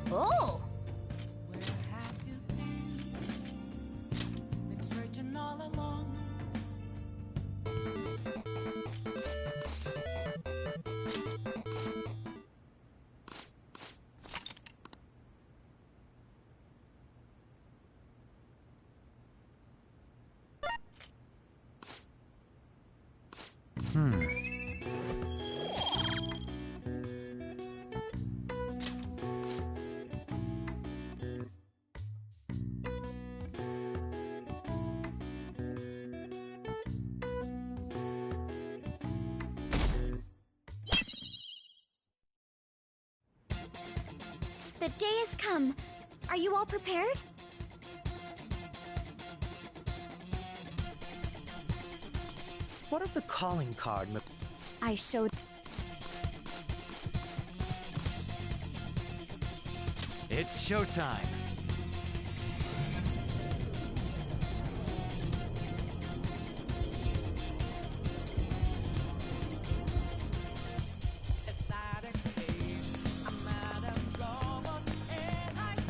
Oh! Where have you been searching all along? The day has come. Are you all prepared? What of the calling card? I showed... It's showtime.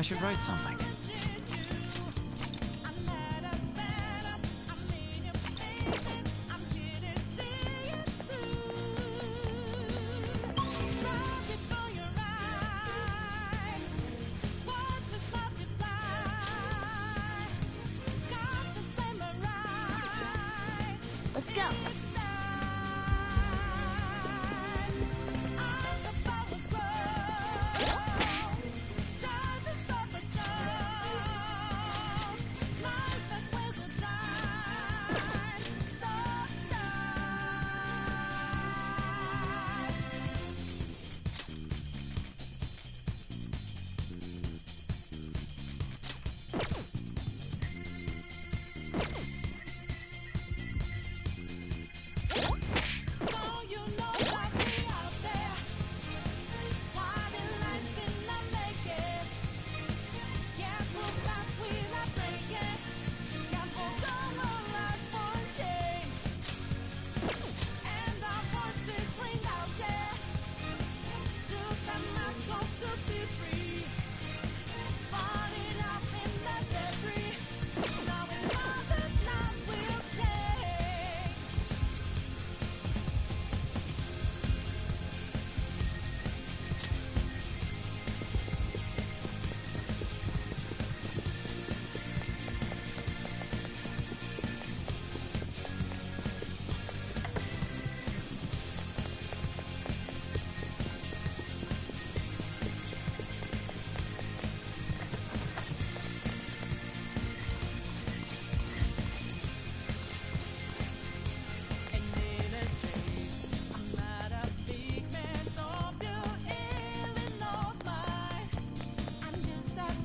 I should write something. Let's go.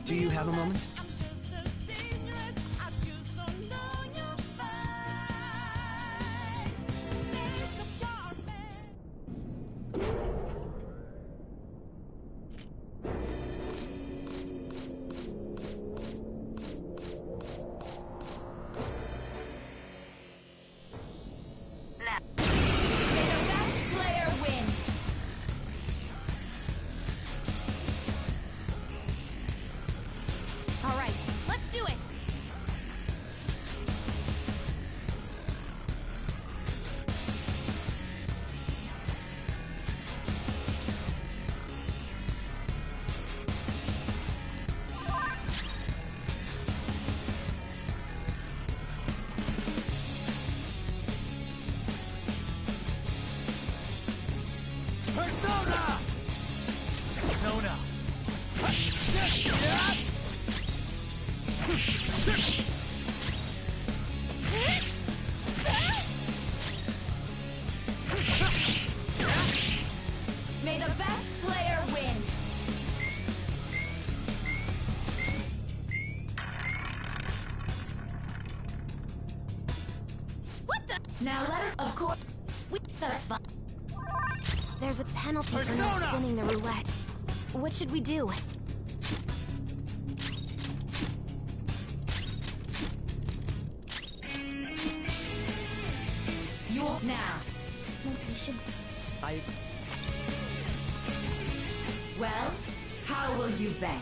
Do you have a moment? All right, let's do it. Persona! Persona! May the best player win. What the? Now let us, of course. That's fun. There's a penalty for not Persona! spinning the roulette. What should we do? You'll now. We should... I... Well, how How will you bet?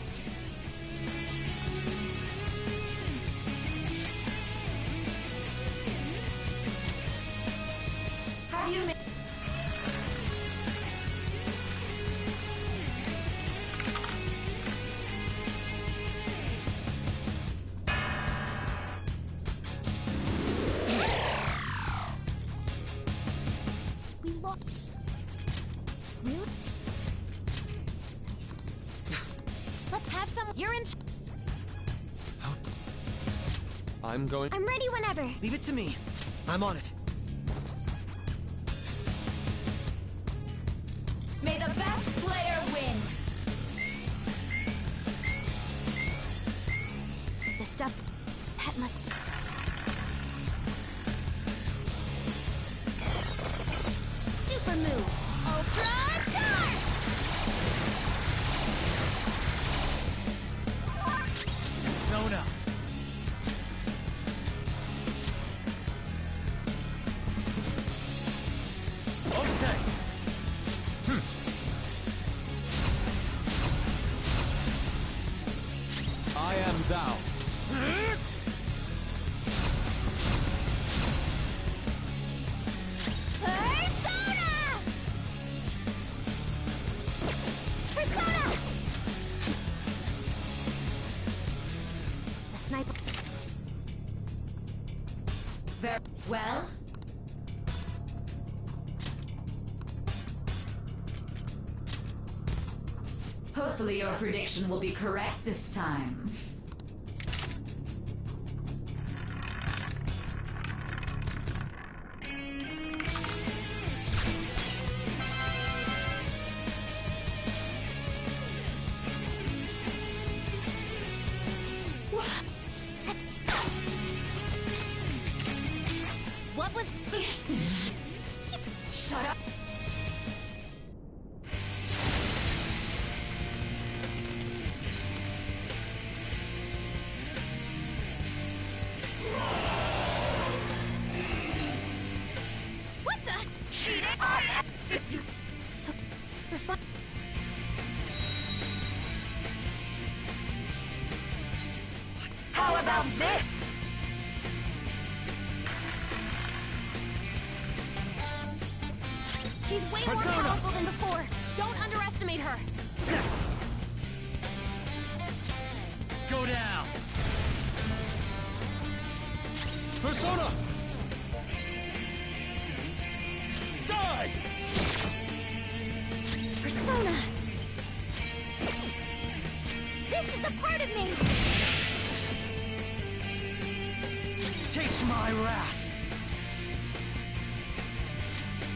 Have you made... We lost. Really? Let's have some. You're in. I'm going. I'm ready whenever. Leave it to me. I'm on it. May the best player win. The stuffed pet must. Super move. Ultra charge. Sona. Offset. I am thou. Persona! Persona! The sniper. Very well. Hopefully your prediction will be correct this time. What was... Shut up. What the? Cheating? So, we're fun. How about this? She's way more Persona! powerful than before. Don't underestimate her. Go down. Persona. Die. Persona! This is a part of me! Taste my wrath.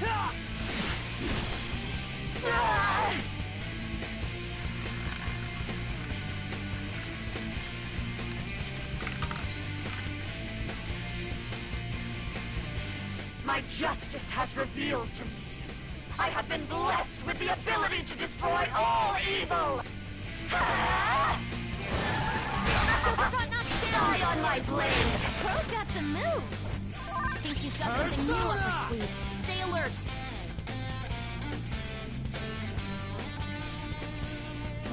Ah! My justice has revealed to me. I have been blessed with the ability to destroy all evil. Die on my blade. Crow's got some moves! I think she's got something new up her sleeve. Stay alert!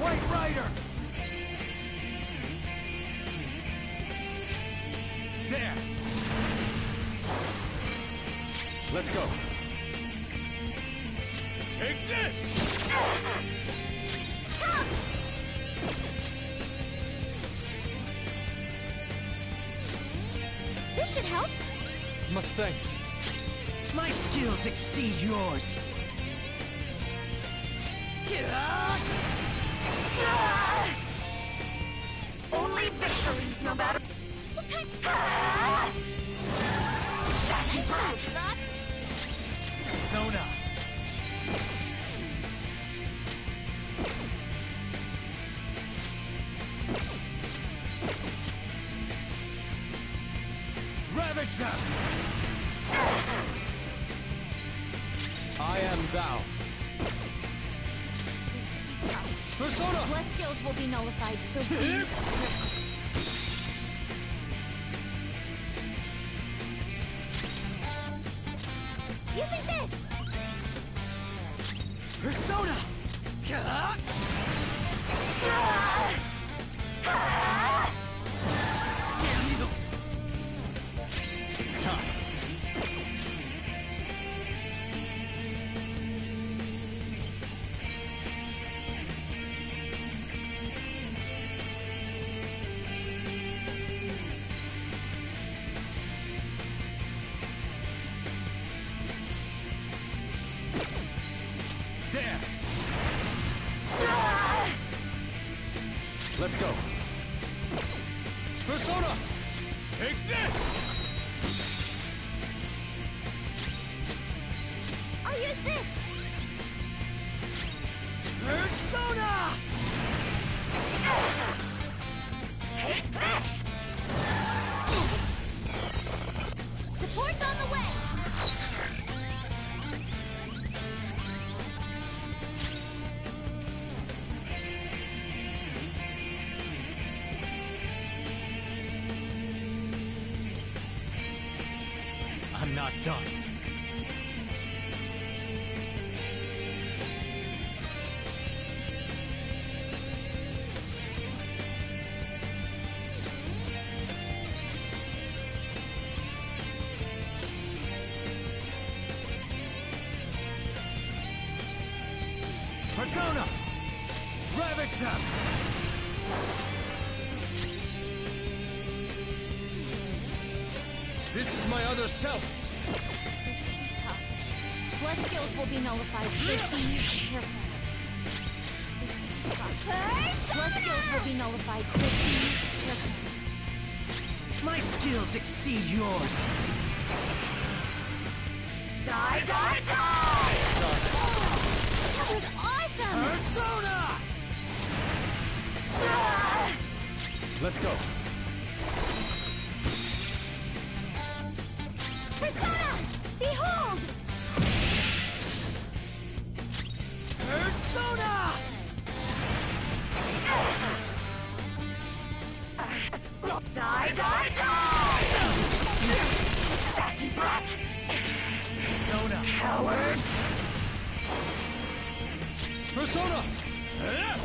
White Rider. There. Let's go. Take this. This should help. Much thanks. My skills exceed yours. Only victory, no matter. What kind? That Sucks! Sona. Ravage them. I am thou. This could be tough. Persona! Bless skills will be nullified, so be... Using this! Persona. Let's go. Persona! Take this! I'll use this! Persona! Take this! Support's on the way! I'm not done. Persona! Ravage them! This is my other self! This could be tough. Plus skills will be nullified, so please prepare for it. This could be tough. Plus skills will be nullified, so please prepare for it. My skills exceed yours. Die, die, die! That was awesome! Persona! Let's go. Persona! Behold! Persona! Die, die, die! Sassy brat! Persona! Coward! Persona! Persona!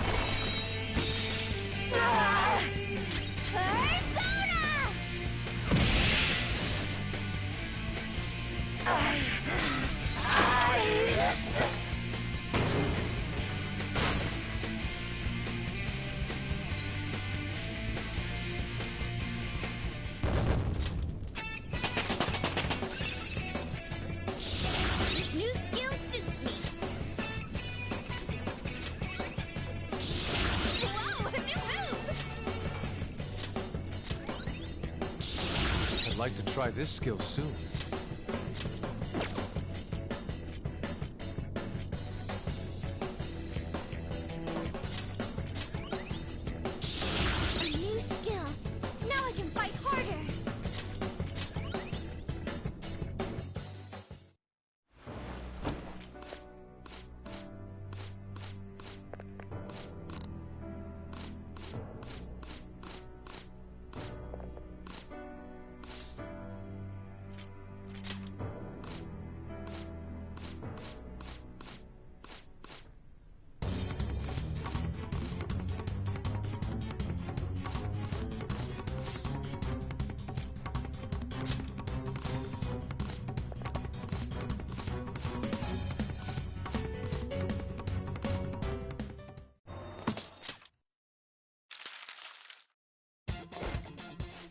This new skill suits me. Whoa, a new move! I'd like to try this skill soon. A new skill. Now I can fight harder.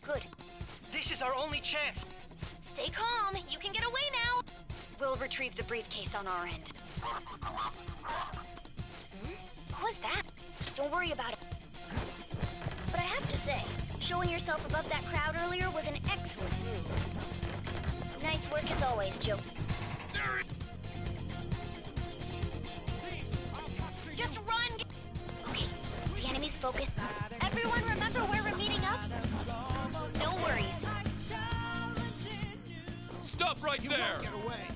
Good. This is our only chance. Stay calm. You can get away now. We'll retrieve the briefcase on our end. What was that? Don't worry about it. But I have to say, showing yourself above that crowd earlier was an excellent move. Nice work as always, Joe. Just run! Okay, the enemy's focused. Everyone remember where we're meeting up? No worries. Stop right there! Get away.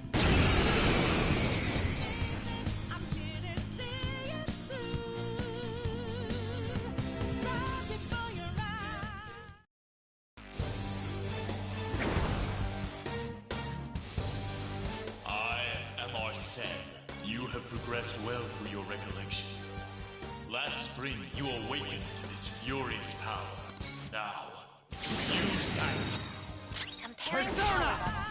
I am Arsene. You have progressed well through your recollections. Last spring, you awakened to this furious power. Now, use that. Comparing Persona! power.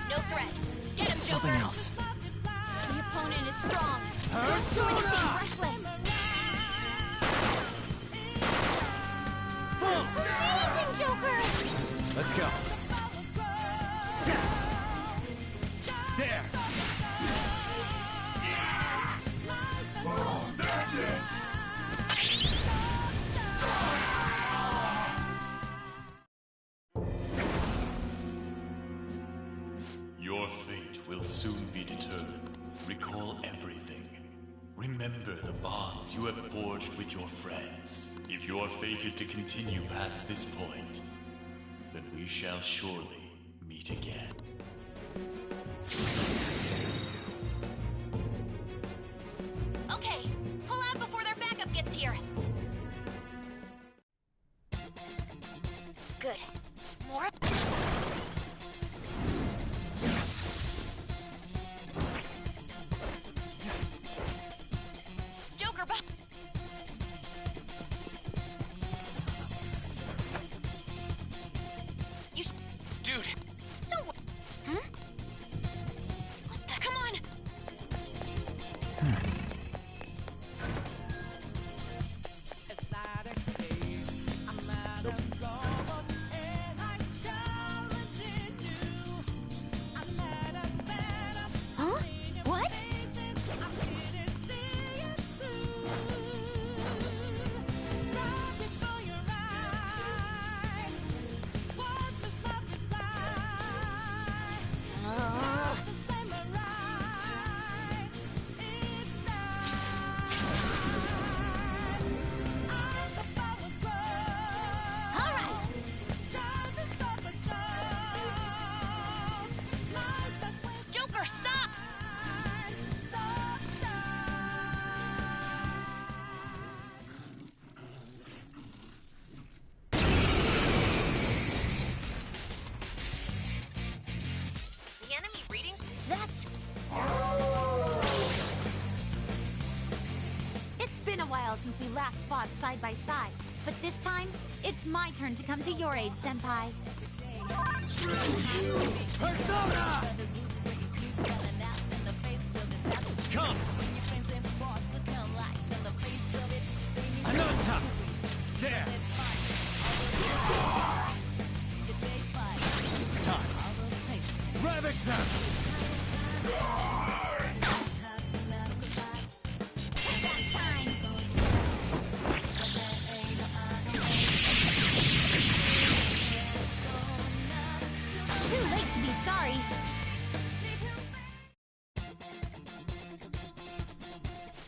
No threat. Get him, Something Joker. else. The opponent is strong. Don't do Persona! anything reckless. Boom! Amazing, Joker! Let's go. There! That's it! bonds you have forged with your friends. If you are fated to continue past this point, then we shall surely meet again. Okay, pull out before their backup gets here. Good. More? Joker, you Dude! no. Hmm? What the? Come on! It's not a game. I'm not a robot, and I'm challenging you. I'm not a man. Huh? What? I'm here to see you through. Right before your eyes. What does not reply? Ugh. The flame arise. It's time. I'm the power grow. All right. Time to stop the show. Life that's when Joker, stop! stop The enemy reading? That's... It's been a while since we last fought side by side, but this time, it's my turn to come to your aid, Senpai. Persona! Come! Ananta! There! It's time! Ravage them! Too late to be sorry.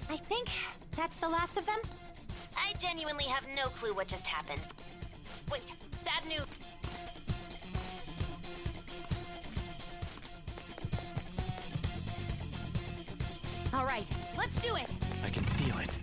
I think that's the last of them. I genuinely have no clue what just happened. Wait, bad news. All right, let's do it. I can feel it.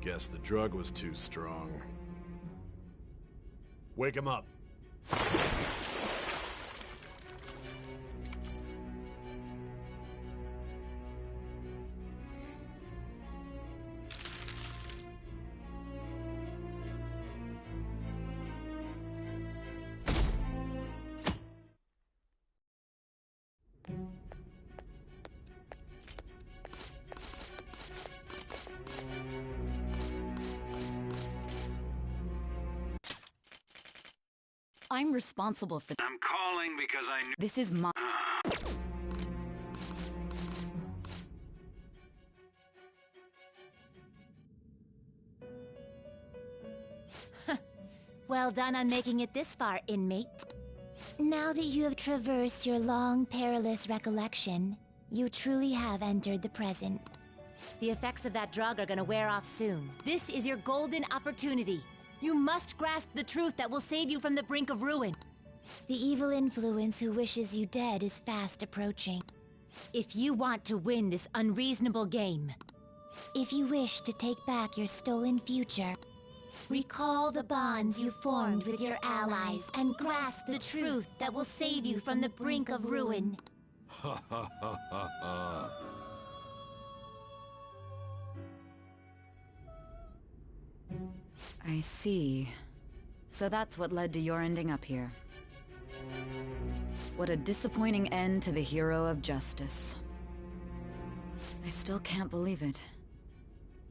Guess the drug was too strong. Wake him up. I'm responsible for... I'm calling because I knew... This is my... Well done on making it this far, inmate. Now that you have traversed your long, perilous recollection, you truly have entered the present. The effects of that drug are gonna wear off soon. This is your golden opportunity. You must grasp the truth that will save you from the brink of ruin. The evil influence who wishes you dead is fast approaching. If you want to win this unreasonable game, if you wish to take back your stolen future, recall the bonds you formed with your allies and grasp the truth that will save you from the brink of ruin. Ha ha ha ha ha. I see. So that's what led to your ending up here. What a disappointing end to the hero of justice. I still can't believe it.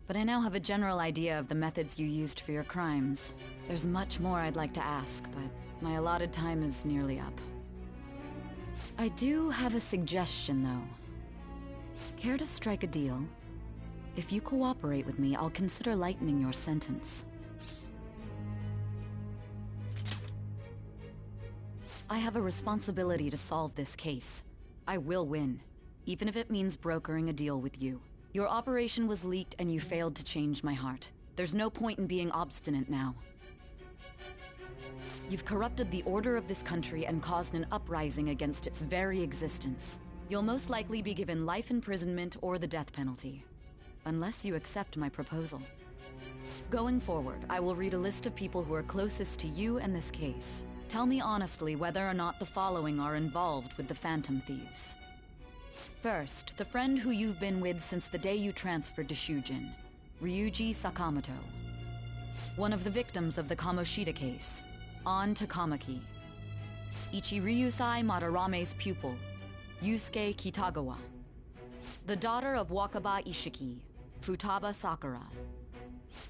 But I now have a general idea of the methods you used for your crimes. There's much more I'd like to ask, but my allotted time is nearly up. I do have a suggestion, though. Care to strike a deal? If you cooperate with me, I'll consider lightening your sentence. I have a responsibility to solve this case. I will win, even if it means brokering a deal with you. Your operation was leaked and you failed to change my heart. There's no point in being obstinate now. You've corrupted the order of this country and caused an uprising against its very existence. You'll most likely be given life imprisonment or the death penalty, unless you accept my proposal. Going forward, I will read a list of people who are closest to you and this case. Tell me honestly whether or not the following are involved with the Phantom Thieves. First, the friend who you've been with since the day you transferred to Shujin, Ryuji Sakamoto. One of the victims of the Kamoshida case, An Takamaki. Ichiryusai Madarame's pupil, Yusuke Kitagawa. The daughter of Wakaba Ishiki, Futaba Sakura.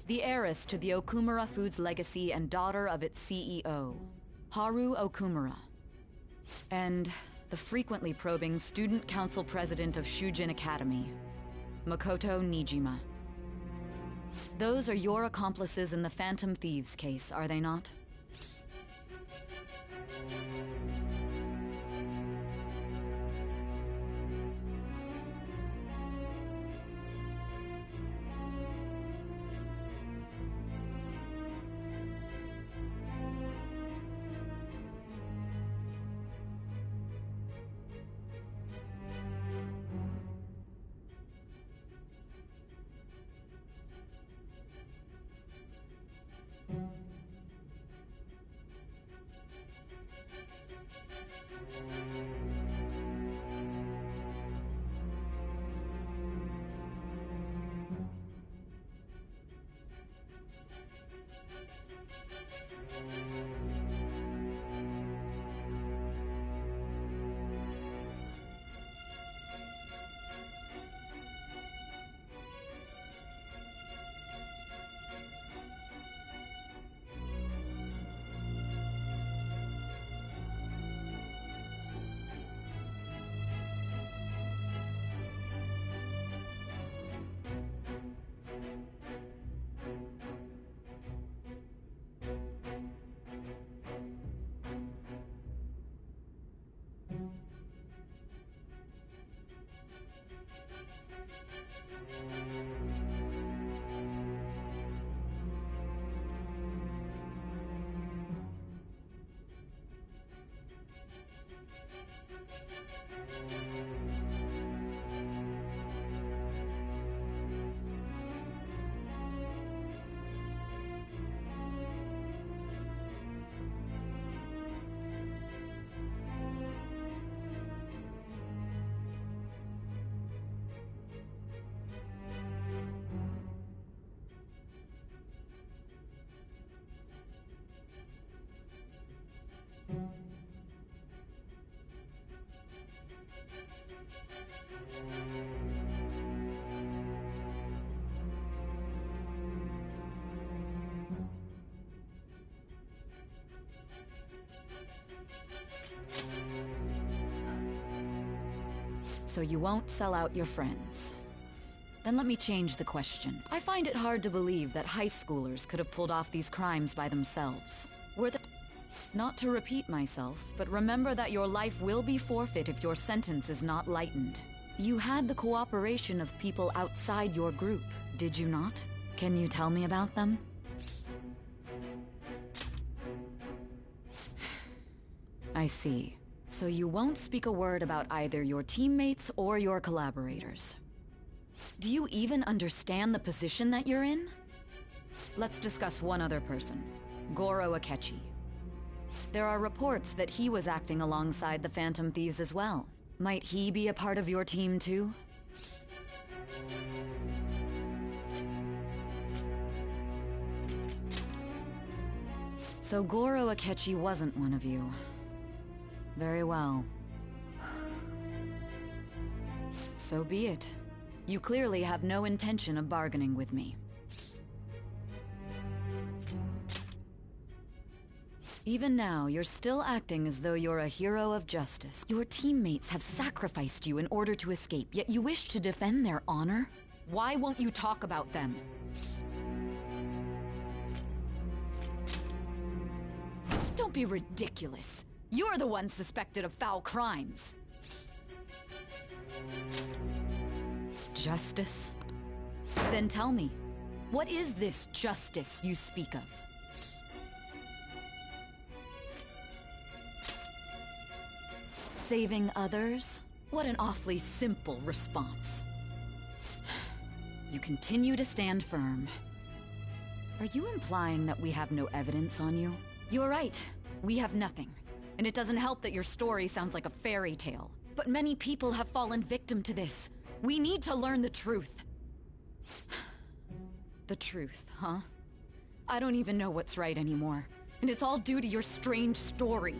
The heiress to the Okumura Foods legacy and daughter of its CEO, Haru Okumura. And the frequently probing student council president of Shujin Academy, Makoto Nijima. Those are your accomplices in the Phantom Thieves case, are they not? So you won't sell out your friends. Then let me change the question. I find it hard to believe that high schoolers could have pulled off these crimes by themselves. Not to repeat myself, but remember that your life will be forfeit if your sentence is not lightened. You had the cooperation of people outside your group, did you not? Can you tell me about them? I see. So you won't speak a word about either your teammates or your collaborators. Do you even understand the position that you're in? Let's discuss one other person, Goro Akechi. There are reports that he was acting alongside the Phantom Thieves as well. Might he be a part of your team too? So Goro Akechi wasn't one of you. Very well. So be it. You clearly have no intention of bargaining with me. Even now, you're still acting as though you're a hero of justice. Your teammates have sacrificed you in order to escape, yet you wish to defend their honor? Why won't you talk about them? Don't be ridiculous. You're the one suspected of foul crimes. Justice? Then tell me, what is this justice you speak of? Saving others? What an awfully simple response. You continue to stand firm. Are you implying that we have no evidence on you? You're right. We have nothing. And it doesn't help that your story sounds like a fairy tale. But many people have fallen victim to this. We need to learn the truth. The truth, huh? I don't even know what's right anymore. And it's all due to your strange story.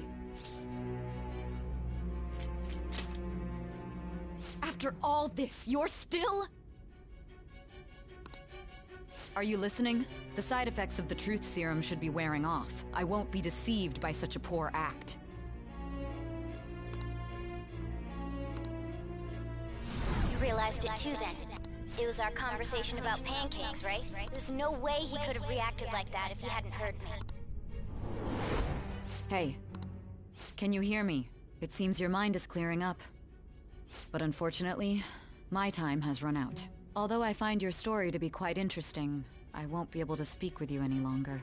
After all this, you're still... Are you listening? The side effects of the truth serum should be wearing off. I won't be deceived by such a poor act. You realized it too then. It was our conversation about pancakes, right? There's no way he could have reacted like that if he hadn't heard me. Hey, can you hear me? It seems your mind is clearing up. But unfortunately, my time has run out. Although I find your story to be quite interesting, I won't be able to speak with you any longer.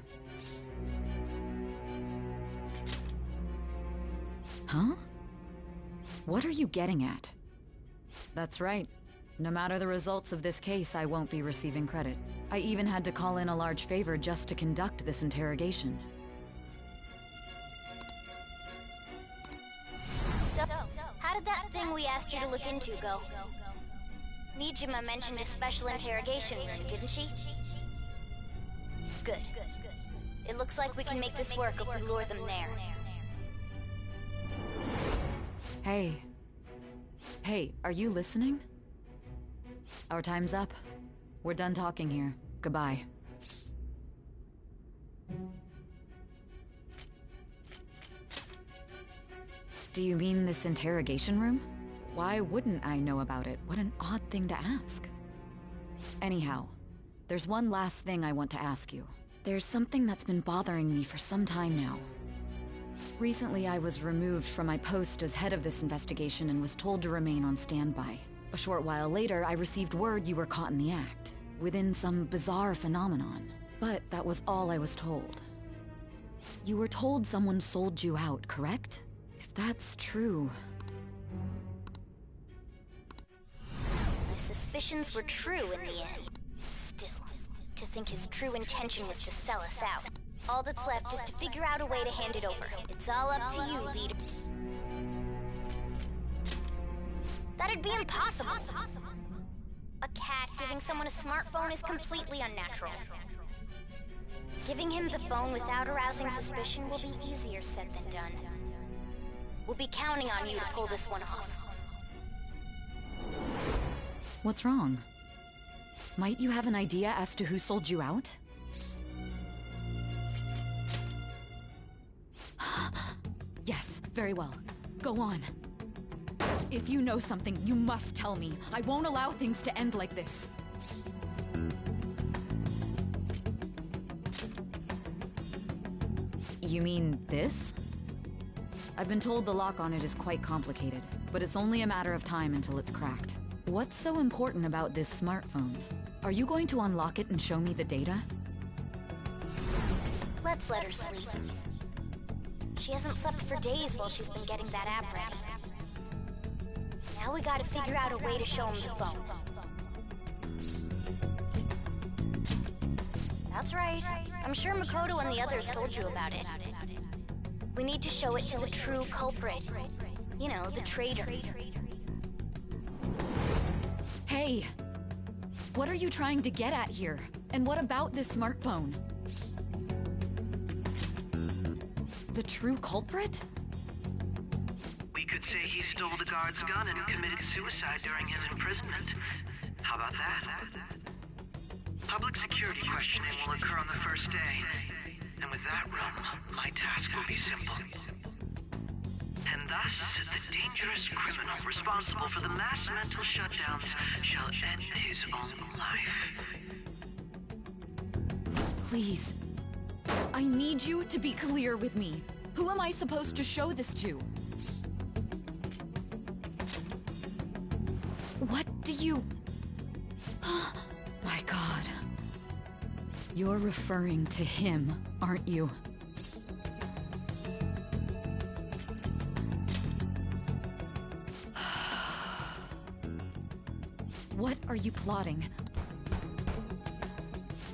Huh? What are you getting at? That's right. No matter the results of this case, I won't be receiving credit. I even had to call in a large favor just to conduct this interrogation. So, how did that thing we asked you to look into go? Nijima mentioned a special interrogation room, didn't she? Good. It looks like we can make this work if we lure them there. Hey. Hey, are you listening? Our time's up. We're done talking here. Goodbye. Do you mean this interrogation room? Why wouldn't I know about it? What an odd thing to ask. Anyhow, there's one last thing I want to ask you. There's something that's been bothering me for some time now. Recently, I was removed from my post as head of this investigation and was told to remain on standby. A short while later, I received word you were caught in the act, within some bizarre phenomenon. But that was all I was told. You were told someone sold you out, correct? If that's true... My suspicions were true in the end. Still, to think his true intention was to sell us out. All that's left is to figure out a way to hand it over. It's all up to you, leader. That'd be impossible. A cat giving someone a smartphone is completely unnatural. Giving him the phone without arousing suspicion will be easier said than done. We'll be counting on you to pull this one off. What's wrong? Might you have an idea as to who sold you out? Yes, very well. Go on. If you know something, you must tell me. I won't allow things to end like this. You mean this? I've been told the lock on it is quite complicated, but it's only a matter of time until it's cracked. What's so important about this smartphone? Are you going to unlock it and show me the data? Let's let her sleep. She hasn't slept for days while she's been getting that app ready. Now we gotta figure out a way to show him the phone. That's right. I'm sure Makoto and the others told you about it. We need to show it to the true culprit. You know, the traitor. Hey! What are you trying to get at here? And what about this smartphone? The true culprit? We could say he stole the guard's gun and committed suicide during his imprisonment. How about that? Public security questioning will occur on the first day. And with that run, my task will be simple. And thus, the dangerous criminal responsible for the mass mental shutdowns shall end his own life. Please. I need you to be clear with me. Who am I supposed to show this to? What do you... My God. You're referring to him, aren't you? What are you plotting?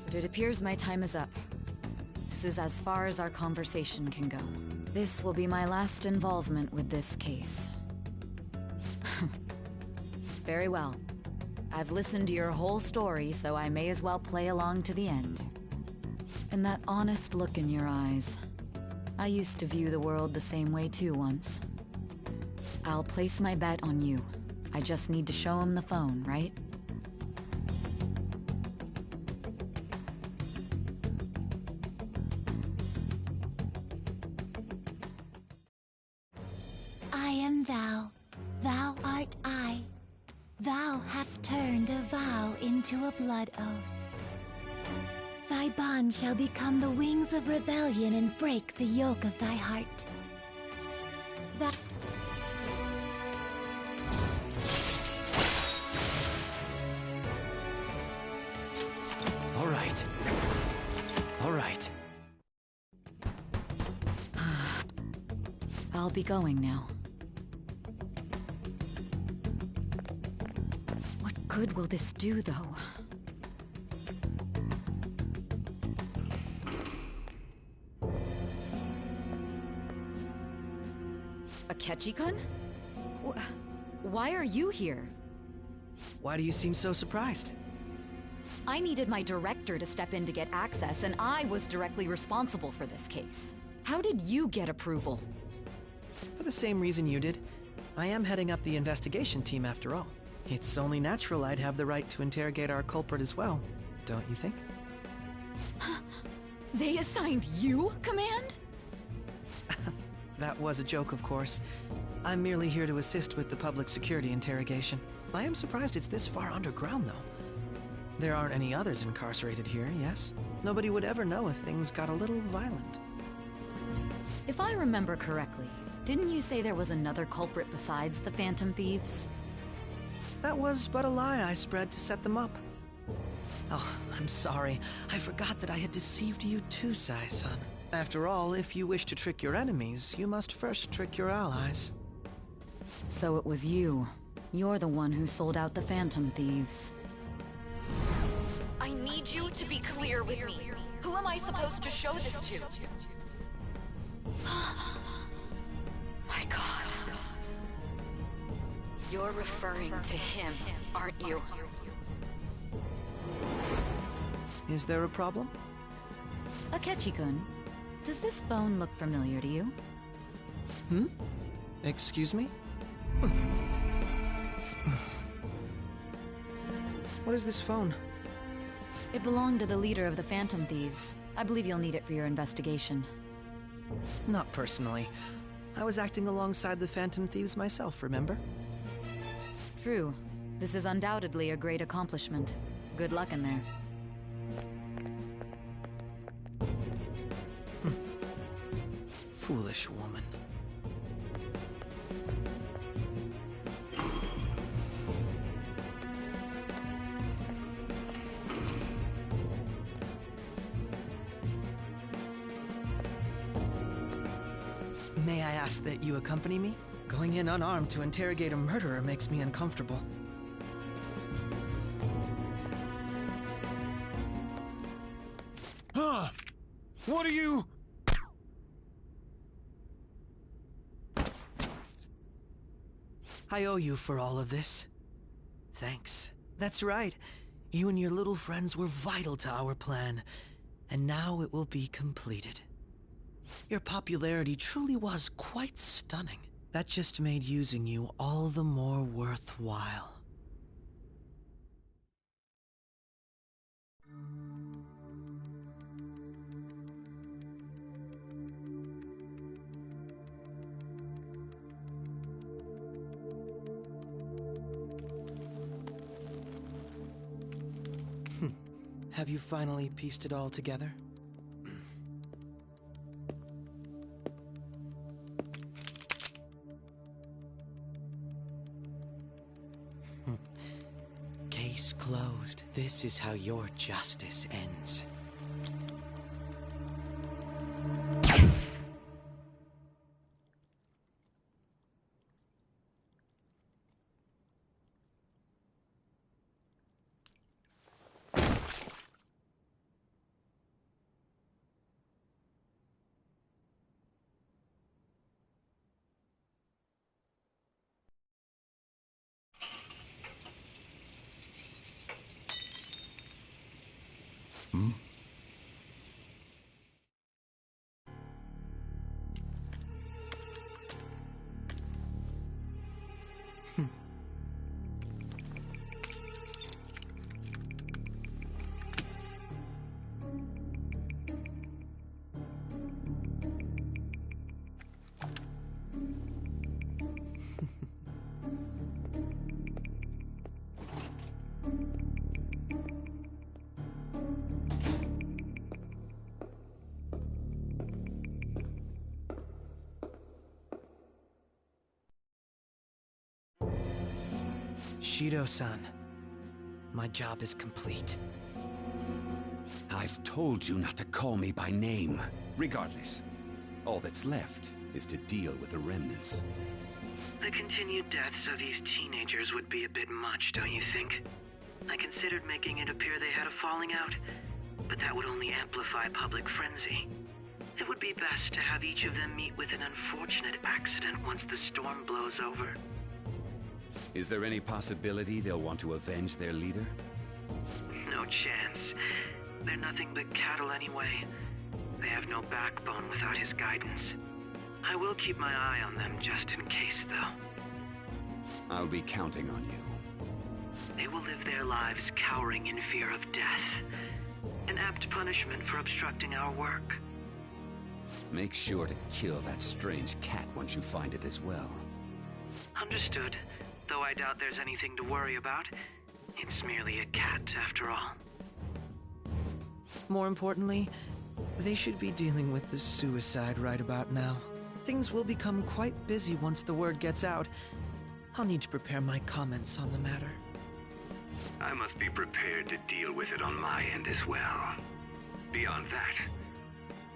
But it appears my time is up. This is as far as our conversation can go. This will be my last involvement with this case. Very well. I've listened to your whole story, so I may as well play along to the end. And that honest look in your eyes. I used to view the world the same way too once. I'll place my bet on you. I just need to show him the phone, right? I am thou, thou art I. Thou hast turned a vow into a blood oath. Thy bond shall become the wings of rebellion and break the yoke of thy heart. All right. All right. I'll be going now. What good will this do, though? Akechi-kun? Why are you here? Why do you seem so surprised? I needed my director to step in to get access, and I was directly responsible for this case. How did you get approval? For the same reason you did. I am heading up the investigation team after all. It's only natural I'd have the right to interrogate our culprit as well, don't you think? They assigned you command? That was a joke, of course. I'm merely here to assist with the public security interrogation. I am surprised it's this far underground, though. There aren't any others incarcerated here, yes? Nobody would ever know if things got a little violent. If I remember correctly, didn't you say there was another culprit besides the Phantom Thieves? That was but a lie I spread to set them up. Oh, I'm sorry. I forgot that I had deceived you too, Sai-san. After all, if you wish to trick your enemies, you must first trick your allies. So it was you. You're the one who sold out the Phantom Thieves. I need you to be clear with me. Who am I supposed to show this to? My God. You're referring to him, aren't you? Is there a problem? Akechi-kun, does this phone look familiar to you? Excuse me? What is this phone? It belonged to the leader of the Phantom Thieves. I believe you'll need it for your investigation. Not personally. I was acting alongside the Phantom Thieves myself, remember? True. This is undoubtedly a great accomplishment. Good luck in there. Foolish woman. May I ask that you accompany me? Going in unarmed to interrogate a murderer makes me uncomfortable. Huh? What are you... I owe you for all of this. Thanks. That's right. You and your little friends were vital to our plan, and now it will be completed. Your popularity truly was quite stunning. That just made using you all the more worthwhile. Have you finally pieced it all together? Case closed. This is how your justice ends. Hmm? Shido-san, my job is complete. I've told you not to call me by name. Regardless, all that's left is to deal with the remnants. The continued deaths of these teenagers would be a bit much, don't you think? I considered making it appear they had a falling out, but that would only amplify public frenzy. It would be best to have each of them meet with an unfortunate accident once the storm blows over. Is there any possibility they'll want to avenge their leader? No chance. They're nothing but cattle anyway. They have no backbone without his guidance. I will keep my eye on them just in case, though. I'll be counting on you. They will live their lives cowering in fear of death. An apt punishment for obstructing our work. Make sure to kill that strange cat once you find it as well. Understood. Though I doubt there's anything to worry about. It's merely a cat, after all. More importantly, they should be dealing with the suicide right about now. Things will become quite busy once the word gets out. I'll need to prepare my comments on the matter. I must be prepared to deal with it on my end as well. Beyond that,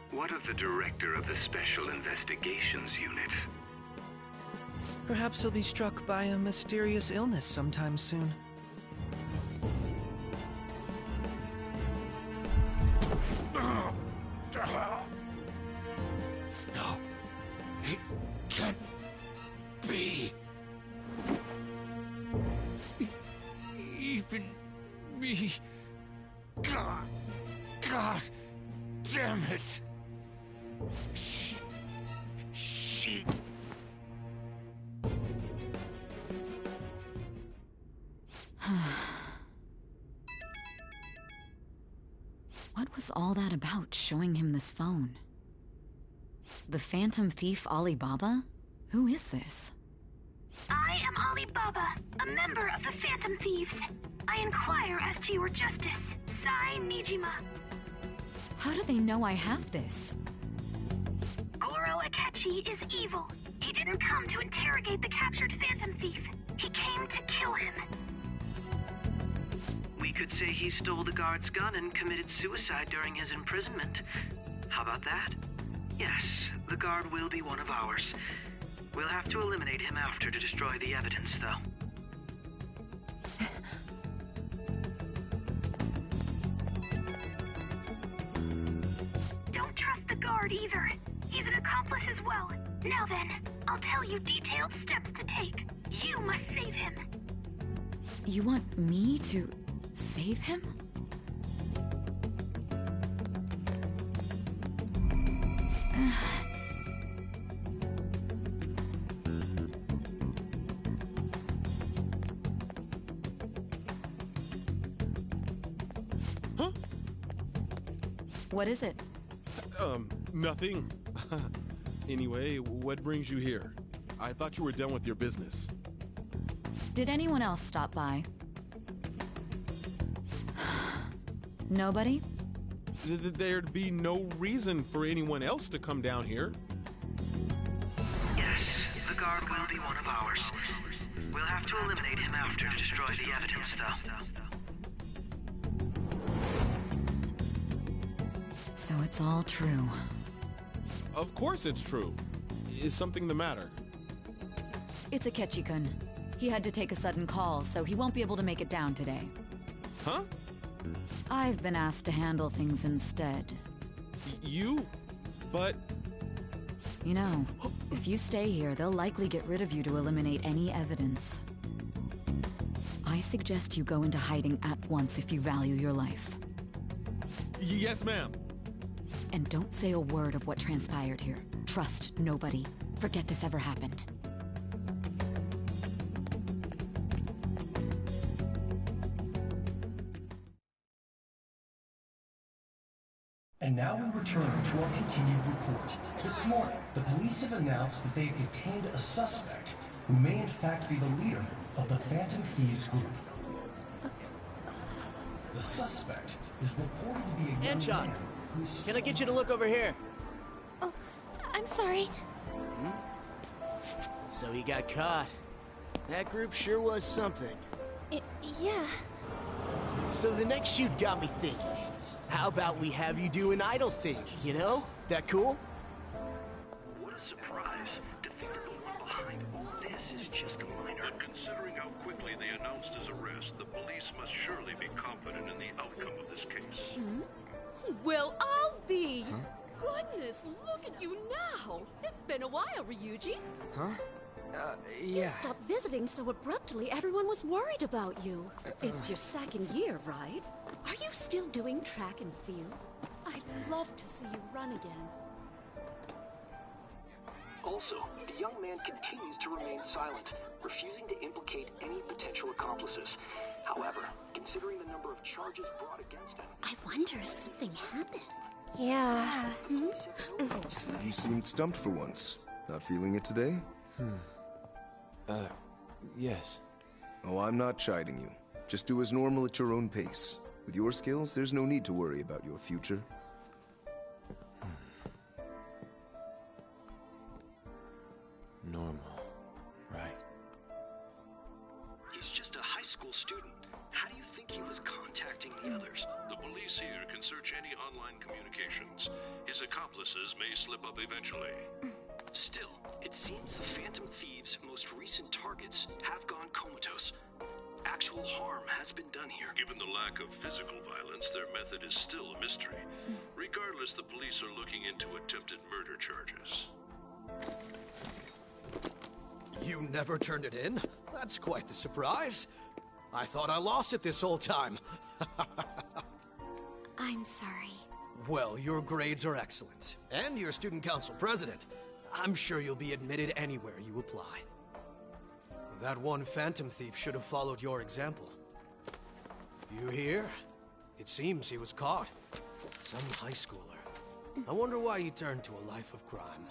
what of the director of the Special Investigations Unit? Perhaps he'll be struck by a mysterious illness sometime soon. No. It can't be. Even me. God damn it. She... What was all that about, showing him this phone? The Phantom Thief Alibaba? Who is this? I I am Alibaba, a member of the Phantom Thieves. I inquire as to your justice, Sai Nijima. How do they know I have this? Goro Akechi is evil. He didn't come to interrogate the captured Phantom Thief. He came to kill him. We could say he stole the guard's gun and committed suicide during his imprisonment. How about that? Yes, the guard will be one of ours. We'll have to eliminate him after to destroy the evidence, though. Don't trust the guard either. He's an accomplice as well. Now then, I'll tell you detailed steps to take. You must save him. You want me to save him? Huh? What is it? Nothing. Anyway, what brings you here? I thought you were done with your business. Did anyone else stop by? Nobody? There'd be no reason for anyone else to come down here. Yes, the guard will be one of ours. We'll have to eliminate him after to destroy the evidence, though. So it's all true. Of course it's true. Is something the matter? It's Akechi-kun. He had to take a sudden call, so he won't be able to make it down today. Huh? I've been asked to handle things instead. You? But... You know, if you stay here, they'll likely get rid of you to eliminate any evidence. I suggest you go into hiding at once if you value your life. Yes, ma'am. And don't say a word of what transpired here. Trust nobody. Forget this ever happened. And now we return to our continued report. This morning, the police have announced that they've detained a suspect who may in fact be the leader of the Phantom Thieves group. The suspect is reported to be a young Anchon, man who's... can I get you to look over here? Oh, I'm sorry. So he got caught. That group sure was something. Yeah. So the next shoot got me thinking. How about we have you do an idol thing, you know? That cool? What a surprise to think that the one behind all this is just a minor. But considering how quickly they announced his arrest, the police must surely be confident in the outcome of this case. Well, I'll be. Goodness, look at you now. It's been a while, Ryuji. Huh? You stopped visiting so abruptly, everyone was worried about you. It's your second year, right? Are you still doing track and field? I'd love to see you run again. Also, the young man continues to remain silent, refusing to implicate any potential accomplices. However, considering the number of charges brought against him... I wonder if something happened. Yeah. You seemed stumped for once. Not feeling it today? Yes. Oh, I'm not chiding you. Just do as normal at your own pace. With your skills, there's no need to worry about your future. Normal, right? He's just a high school student. How do you think he was contacting the others? The police here can search any online communications. His accomplices may slip up eventually. Still, it seems the Phantom Thieves' most recent targets have gone comatose. Actual harm has been done here. Given the lack of physical violence, their method is still a mystery. Regardless, the police are looking into attempted murder charges. You never turned it in? That's quite the surprise. I thought I lost it this whole time. I'm sorry. Well, your grades are excellent. And you're student council president. I'm sure you'll be admitted anywhere you apply. That one Phantom Thief should have followed your example. You hear? It seems he was caught. Some high schooler. I wonder why he turned to a life of crime.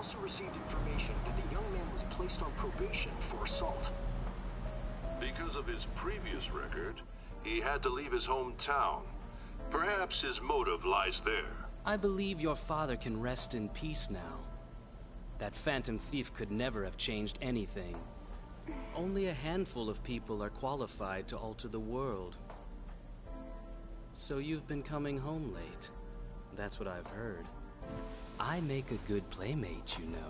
also received information that the young man was placed on probation for assault. Because of his previous record, he had to leave his hometown. Perhaps his motive lies there. I believe your father can rest in peace now. That Phantom Thief could never have changed anything. Only a handful of people are qualified to alter the world. So you've been coming home late. That's what I've heard. I make a good playmate, you know.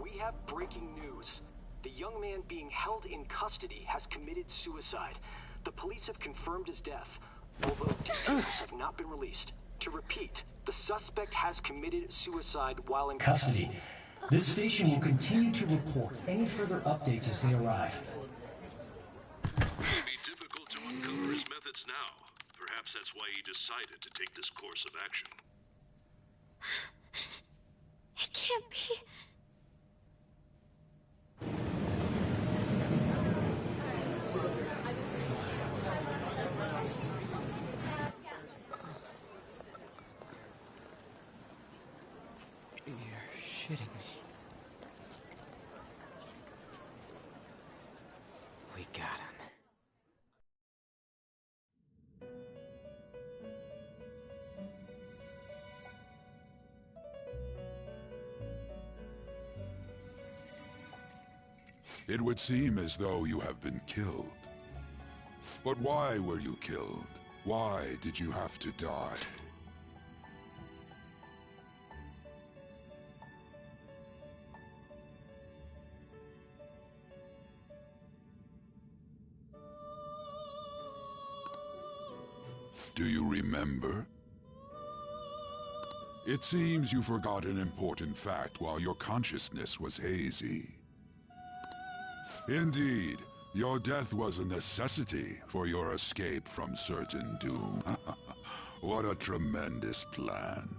We have breaking news. The young man being held in custody has committed suicide. The police have confirmed his death, although details have not been released. To repeat, the suspect has committed suicide while in Custody. This station will continue to report any further updates as they arrive. It would be difficult to uncover his methods now. Perhaps that's why he decided to take this course of action. It can't be. You're shitting me. We got him. It would seem as though you have been killed. But why were you killed? Why did you have to die? Do you remember? It seems you forgot an important fact while your consciousness was hazy. Indeed, your death was a necessity for your escape from certain doom. What a tremendous plan.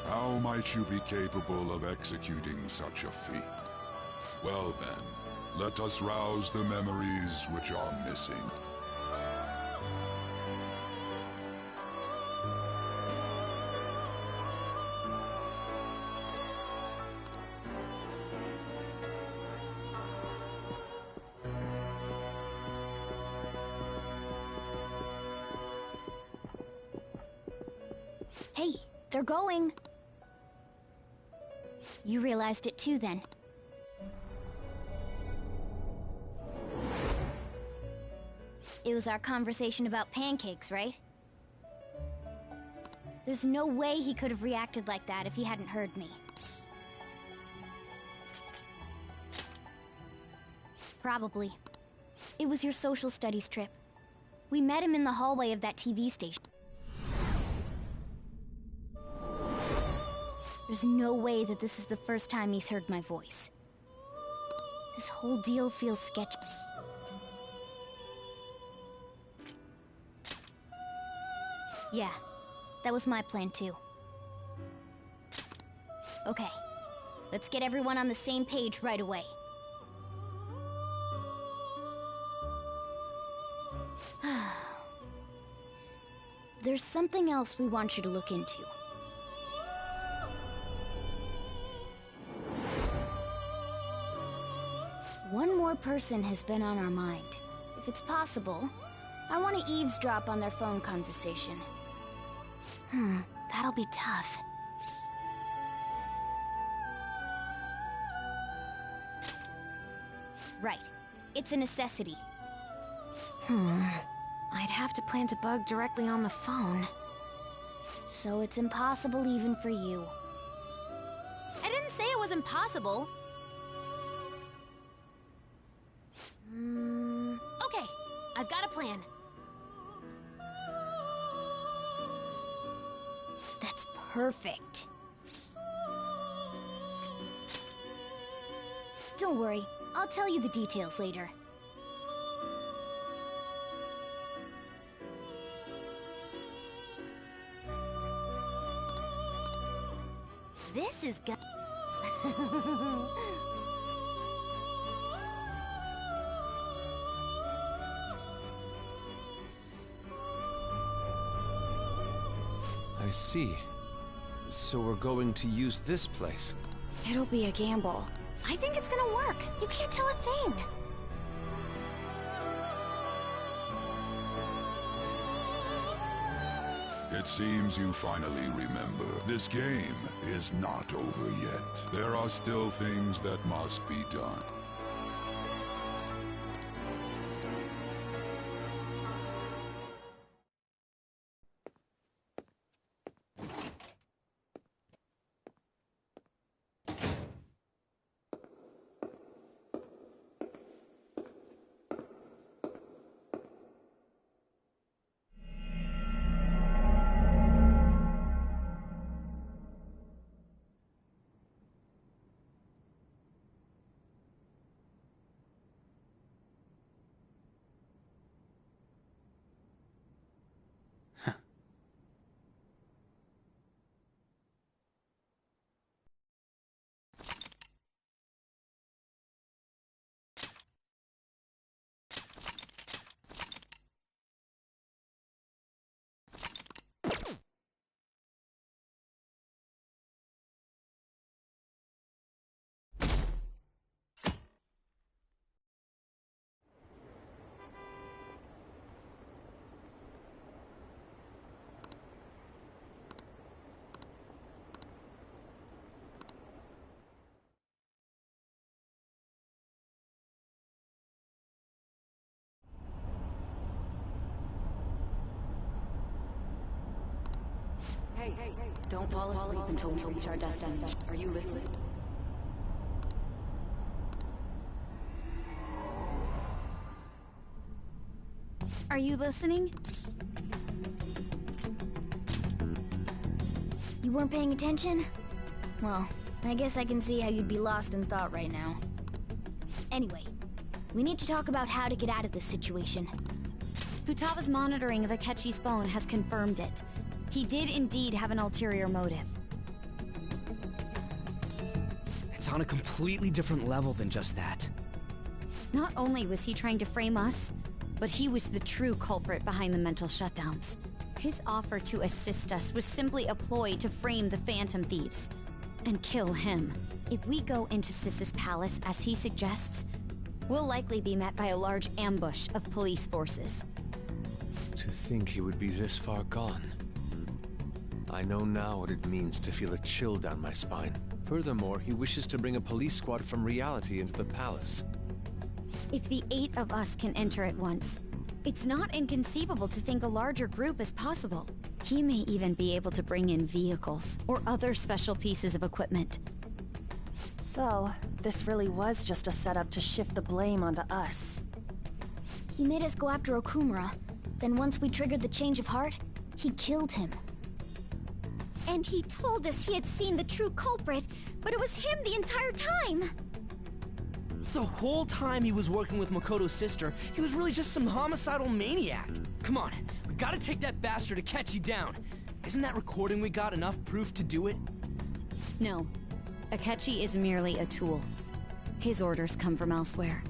How might you be capable of executing such a feat? Well then, let us rouse the memories which are missing. Hey, they're going. You realized it too, then. It was our conversation about pancakes, right? There's no way he could have reacted like that if he hadn't heard me. Probably. It was your social studies trip. We met him in the hallway of that TV station. There's no way that this is the first time he's heard my voice. This whole deal feels sketchy. Yeah, that was my plan too. Okay, Let's get everyone on the same page right away. There's something else we want you to look into. One more person has been on our mind. If it's possible, I want to eavesdrop on their phone conversation. That'll be tough. Right. It's a necessity. I'd have to plant a bug directly on the phone. So it's impossible even for you. I didn't say it was impossible. Okay, I've got a plan. That's perfect. Don't worry, I'll tell you the details later. This is good. I see. So we're going to use this place. It'll be a gamble. I think it's gonna work. You can't tell a thing. It seems you finally remember. This game is not over yet. There are still things that must be done. Hey, don't fall asleep until we reach our destination. Are you listening? Are you listening? You weren't paying attention? Well, I guess I can see how you'd be lost in thought right now. Anyway, we need to talk about how to get out of this situation. Futaba's monitoring of Akechi's phone has confirmed it. He did indeed have an ulterior motive. It's on a completely different level than just that. Not only was he trying to frame us, but he was the true culprit behind the mental shutdowns. His offer to assist us was simply a ploy to frame the Phantom Thieves and kill him. If we go into Sis's palace as he suggests, we'll likely be met by a large ambush of police forces. To think he would be this far gone. I know now what it means to feel a chill down my spine. Furthermore, he wishes to bring a police squad from reality into the palace. If the 8 of us can enter at once, it's not inconceivable to think a larger group is possible. He may even be able to bring in vehicles or other special pieces of equipment. So, this really was just a setup to shift the blame onto us. He made us go after Okumura. Then once we triggered the change of heart, he killed him. And he told us he had seen the true culprit, but it was him the entire time! The whole time he was working with Makoto's sister, he was really just some homicidal maniac. Come on, we gotta take that bastard Akechi down. Isn't that recording we got enough proof to do it? No. Akechi is merely a tool. His orders come from elsewhere.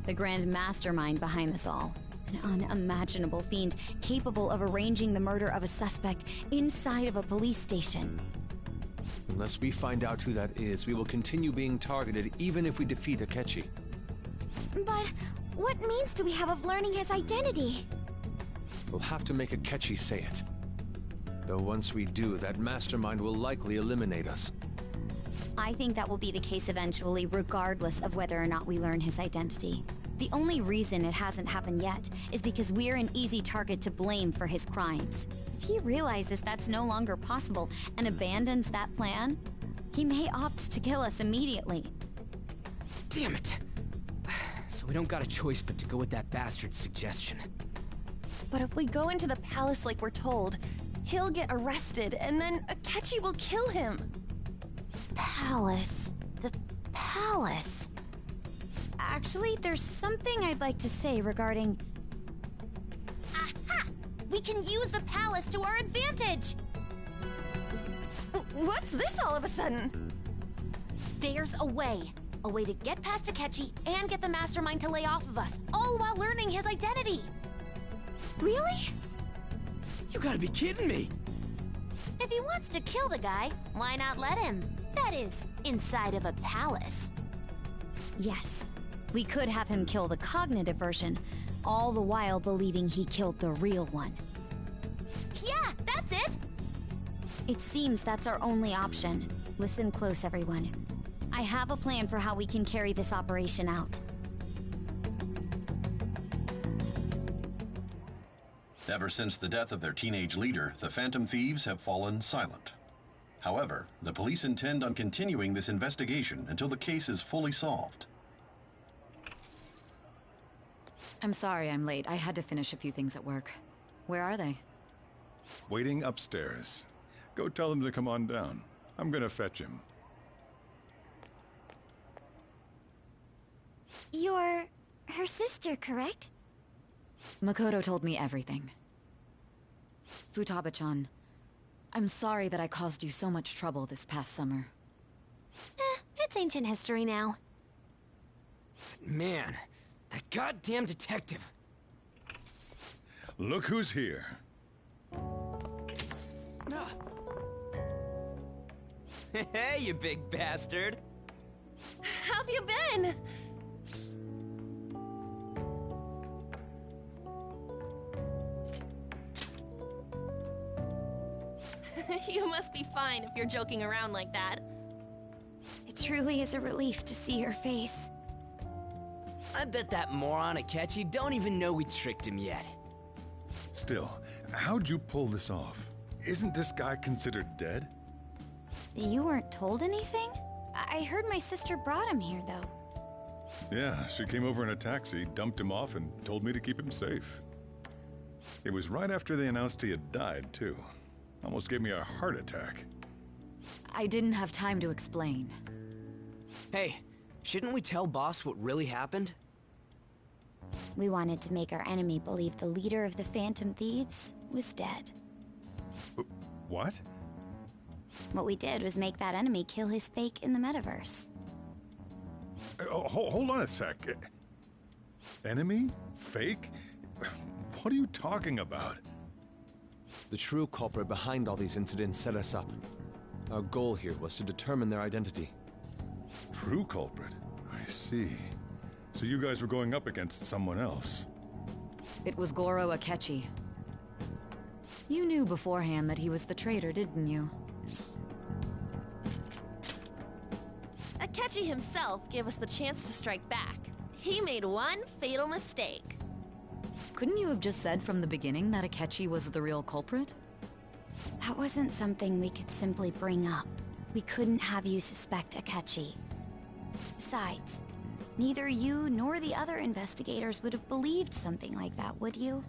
The grand mastermind behind this all. An unimaginable fiend capable of arranging the murder of a suspect inside of a police station. Unless we find out who that is, we will continue being targeted even if we defeat Akechi. But what means do we have of learning his identity? We'll have to make Akechi say it. Though once we do, that mastermind will likely eliminate us. I think that will be the case eventually, regardless of whether or not we learn his identity. The only reason it hasn't happened yet is because we're an easy target to blame for his crimes. If he realizes that's no longer possible and abandons that plan, he may opt to kill us immediately. Damn it! So we don't got a choice but to go with that bastard's suggestion. But if we go into the palace like we're told, he'll get arrested and then Akechi will kill him. Palace. The palace. Actually, there's something I'd like to say regarding... Aha! We can use the palace to our advantage! What's this all of a sudden? There's a way. A way to get past Akechi and get the mastermind to lay off of us, all while learning his identity. Really? You gotta be kidding me! If he wants to kill the guy, why not let him? That is, inside of a palace. Yes. We could have him kill the cognitive version, all the while believing he killed the real one. Yeah, that's it! It seems that's our only option. Listen close, everyone. I have a plan for how we can carry this operation out. Ever since the death of their teenage leader, the Phantom Thieves have fallen silent. However, the police intend on continuing this investigation until the case is fully solved. I'm sorry I'm late. I had to finish a few things at work. Where are they? Waiting upstairs. Go tell them to come on down. I'm gonna fetch him. You're her sister, correct? Makoto told me everything. Futaba-chan, I'm sorry that I caused you so much trouble this past summer. It's ancient history now. Man, that goddamn detective. Look who's here. Hey, you big bastard. How have you been? You must be fine if you're joking around like that. It truly is a relief to see your face. I bet that moron Akechi don't even know we tricked him yet. Still, how'd you pull this off? Isn't this guy considered dead? You weren't told anything? I heard my sister brought him here, though. Yeah, she came over in a taxi, dumped him off, and told me to keep him safe. It was right after they announced he had died, too. Almost gave me a heart attack. I didn't have time to explain. Hey, shouldn't we tell Boss what really happened? We wanted to make our enemy believe the leader of the Phantom Thieves was dead. What? What we did was make that enemy kill his fake in the metaverse. Hold on a sec. Enemy? Fake? What are you talking about? The true culprit behind all these incidents set us up. Our goal here was to determine their identity. True culprit? I see. So you guys were going up against someone else? It was Goro Akechi. You knew beforehand that he was the traitor, didn't you? Akechi himself gave us the chance to strike back. He made one fatal mistake. Couldn't you have just said from the beginning that Akechi was the real culprit? That wasn't something we could simply bring up. We couldn't have you suspect Akechi. Besides, neither you nor the other investigators would have believed something like that, would you?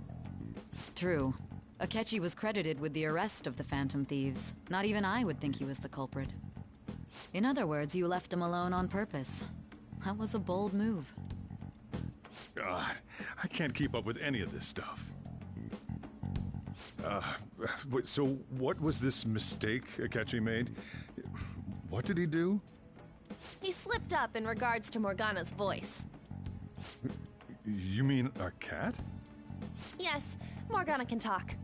True. Akechi was credited with the arrest of the Phantom Thieves. Not even I would think he was the culprit. In other words, you left him alone on purpose. That was a bold move. God, I can't keep up with any of this stuff. So what was this mistake Akechi made? What did he do? He slipped up in regards to Morgana's voice. You mean a cat? Yes, Morgana can talk.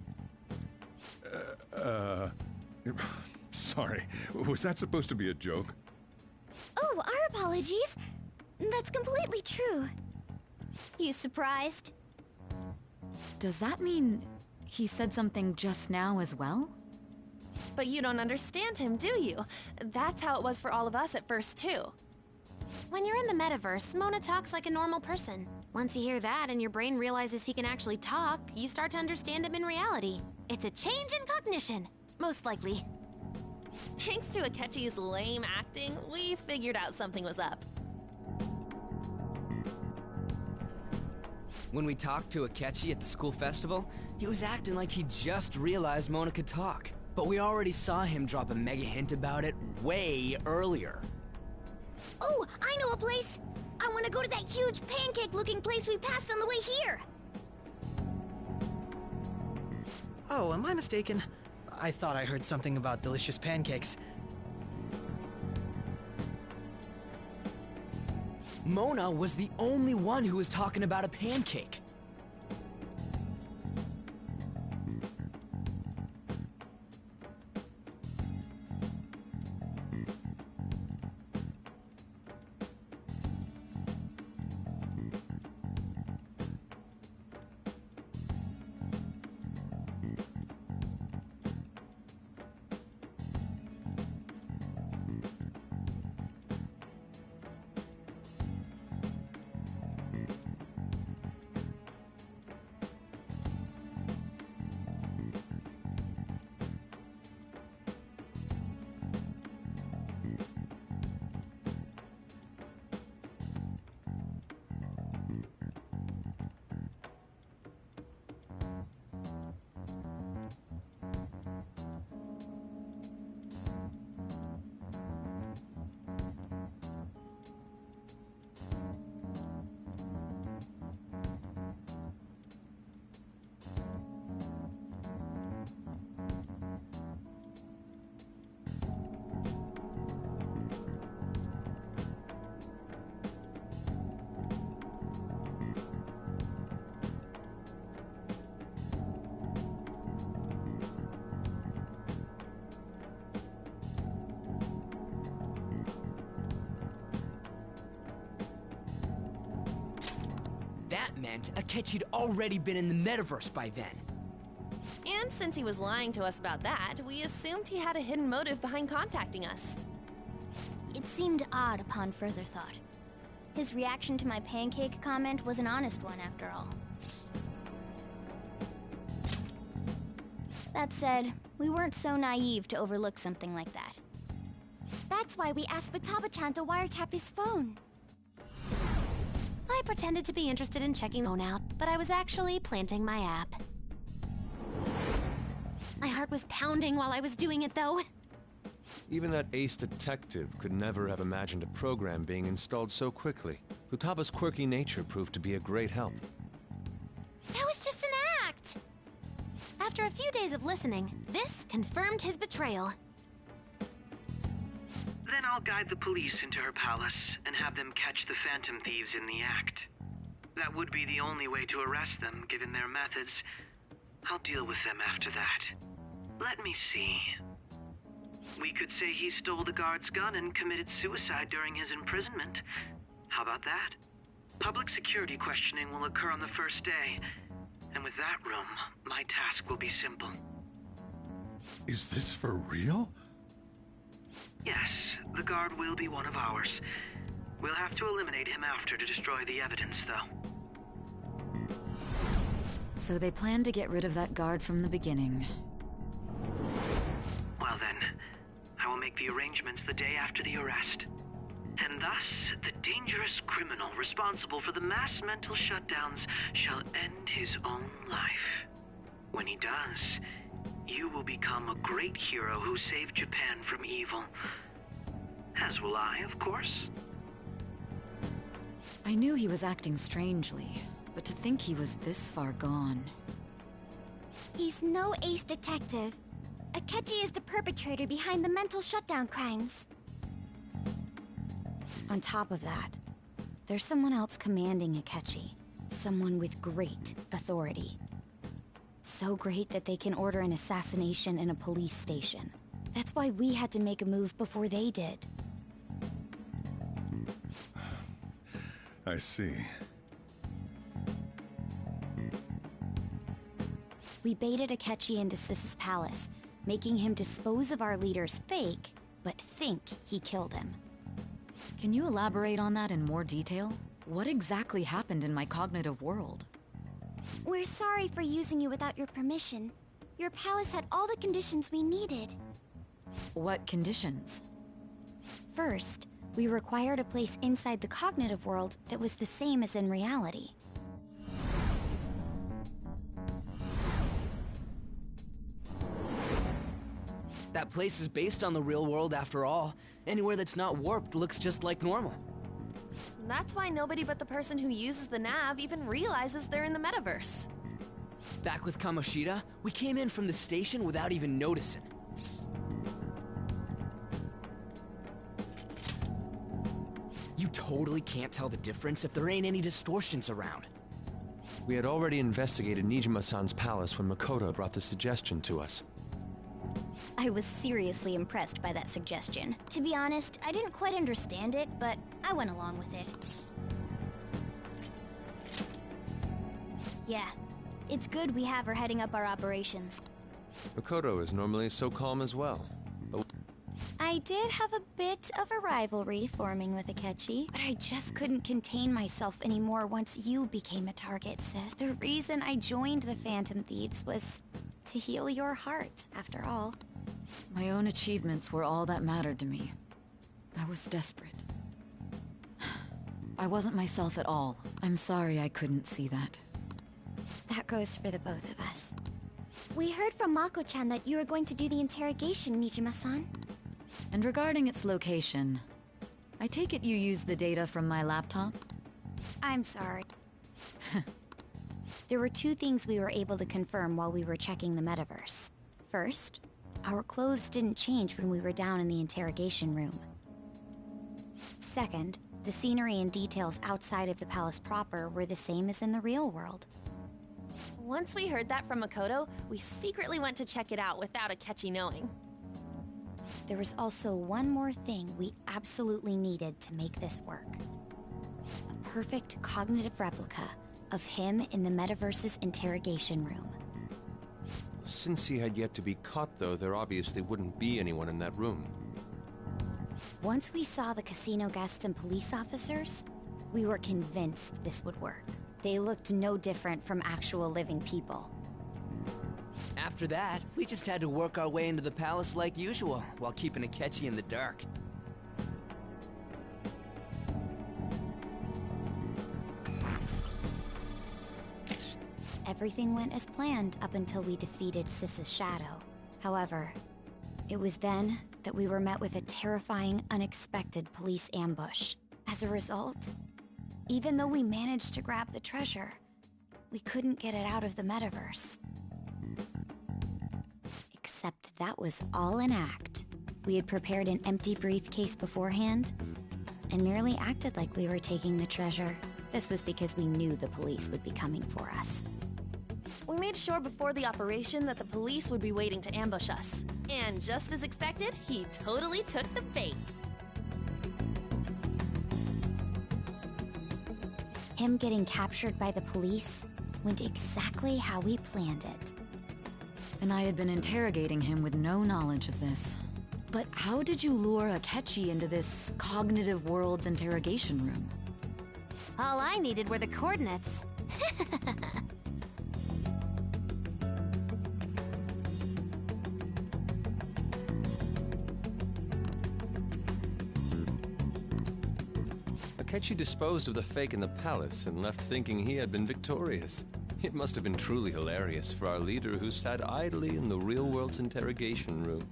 Sorry. Was that supposed to be a joke? Oh, our apologies. That's completely true. You surprised? Does that mean he said something just now as well? But you don't understand him, do you? That's how it was for all of us at first, too. When you're in the metaverse, Mona talks like a normal person. Once you hear that and your brain realizes he can actually talk, you start to understand him in reality. It's a change in cognition, most likely. Thanks to Akechi's lame acting, we figured out something was up. When we talked to Akechi at the school festival, he was acting like he just realized Mona could talk. But we already saw him drop a mega hint about it way earlier. Oh, I know a place! I want to go to that huge pancake-looking place we passed on the way here! Oh, am I mistaken? I thought I heard something about delicious pancakes. Mona was the only one who was talking about a pancake. That meant Akechi'd already been in the metaverse by then. And since he was lying to us about that, we assumed he had a hidden motive behind contacting us. It seemed odd upon further thought. His reaction to my pancake comment was an honest one, after all. That said, we weren't so naive to overlook something like that. That's why we asked Futaba-chan to wiretap his phone. I pretended to be interested in checking phone out, but I was actually planting my app. My heart was pounding while I was doing it, though. Even that ace detective could never have imagined a program being installed so quickly. Futaba's quirky nature proved to be a great help. That was just an act! After a few days of listening, this confirmed his betrayal. Then I'll guide the police into her palace and have them catch the Phantom Thieves in the act. That would be the only way to arrest them, given their methods. I'll deal with them after that. Let me see. We could say he stole the guard's gun and committed suicide during his imprisonment. How about that? Public security questioning will occur on the first day. And with that room, my task will be simple. Is this for real? Yes, the guard will be one of ours. We'll have to eliminate him after to destroy the evidence, though. So they planned to get rid of that guard from the beginning. Well then, I will make the arrangements the day after the arrest. And thus, the dangerous criminal responsible for the mass mental shutdowns shall end his own life. When he does, you will become a great hero who saved Japan from evil. As will I, of course. I knew he was acting strangely, but to think he was this far gone. He's no ace detective. Akechi is the perpetrator behind the mental shutdown crimes. On top of that, there's someone else commanding Akechi. Someone with great authority. So great that they can order an assassination in a police station. That's why we had to make a move before they did. I see. We baited Akechi into Sis's palace, making him dispose of our leader's fake, but think he killed him. Can you elaborate on that in more detail? What exactly happened in my cognitive world? We're sorry for using you without your permission. Your palace had all the conditions we needed. What conditions? First, we required a place inside the cognitive world that was the same as in reality. That place is based on the real world after all. Anywhere that's not warped looks just like normal. That's why nobody but the person who uses the nav even realizes they're in the metaverse. Back with Kamoshida, we came in from the station without even noticing. You totally can't tell the difference if there ain't any distortions around. We had already investigated Nijima-san's palace when Makoto brought the suggestion to us. I was seriously impressed by that suggestion. To be honest, I didn't quite understand it, but I went along with it. Yeah, it's good we have her heading up our operations. Makoto is normally so calm as well. But I did have a bit of a rivalry forming with Akechi, but I just couldn't contain myself anymore once you became a target, sis. The reason I joined the Phantom Thieves was to heal your heart, after all. My own achievements were all that mattered to me. I was desperate. I wasn't myself at all. I'm sorry I couldn't see that. That goes for the both of us. We heard from Mako-chan that you were going to do the interrogation, Nijima-san. And regarding its location, I take it you used the data from my laptop? I'm sorry. There were two things we were able to confirm while we were checking the metaverse. First, our clothes didn't change when we were down in the interrogation room. Second, the scenery and details outside of the palace proper were the same as in the real world. Once we heard that from Makoto, we secretly went to check it out without Akechi knowing. There was also one more thing we absolutely needed to make this work. A perfect cognitive replica of him in the metaverse's interrogation room. since he had yet to be caught, though, there obviously wouldn't be anyone in that room. Once we saw the casino guests and police officers, we were convinced this would work. They looked no different from actual living people. After that, we just had to work our way into the palace like usual, while keeping Akechi in the dark. Everything went as planned up until we defeated Sis's shadow. However, it was then that we were met with a terrifying, unexpected police ambush. As a result, even though we managed to grab the treasure, we couldn't get it out of the metaverse. Except that was all an act. We had prepared an empty briefcase beforehand, and merely acted like we were taking the treasure. This was because we knew the police would be coming for us. We made sure before the operation that the police would be waiting to ambush us. And just as expected, he totally took the bait. Him getting captured by the police went exactly how we planned it. And I had been interrogating him with no knowledge of this. But how did you lure Akechi into this cognitive world's interrogation room? All I needed were the coordinates. Akechi disposed of the fake in the palace and left thinking he had been victorious. It must have been truly hilarious for our leader who sat idly in the real world's interrogation room.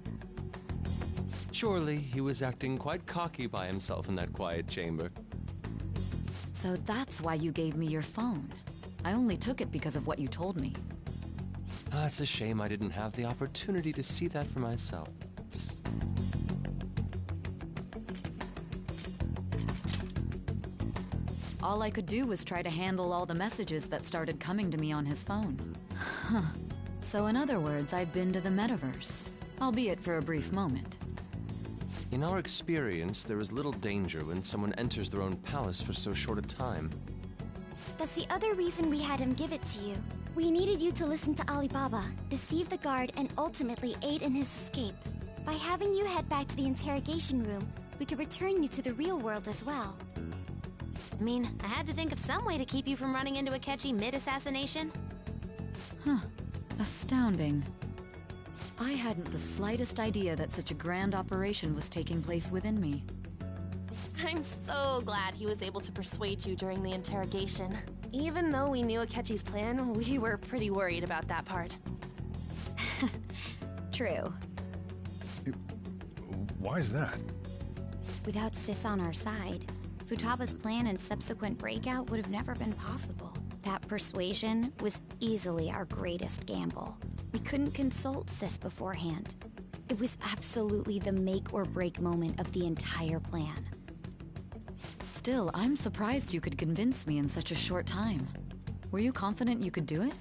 Surely he was acting quite cocky by himself in that quiet chamber. So that's why you gave me your phone. I only took it because of what you told me. It's a shame I didn't have the opportunity to see that for myself. All I could do was try to handle all the messages that started coming to me on his phone. Huh. So in other words, I've been to the metaverse, albeit for a brief moment. In our experience, there is little danger when someone enters their own palace for so short a time. That's the other reason we had him give it to you. We needed you to listen to Alibaba, deceive the guard, and ultimately aid in his escape. By having you head back to the interrogation room, we could return you to the real world as well. I mean, I had to think of some way to keep you from running into Akechi mid-assassination. Huh. Astounding. I hadn't the slightest idea that such a grand operation was taking place within me. I'm so glad he was able to persuade you during the interrogation. Even though we knew Akechi's plan, we were pretty worried about that part. True. Why is that? Without Sis on our side, Futaba's plan and subsequent breakout would have never been possible. That persuasion was easily our greatest gamble. We couldn't consult Sis beforehand. It was absolutely the make or break moment of the entire plan. Still, I'm surprised you could convince me in such a short time. Were you confident you could do it?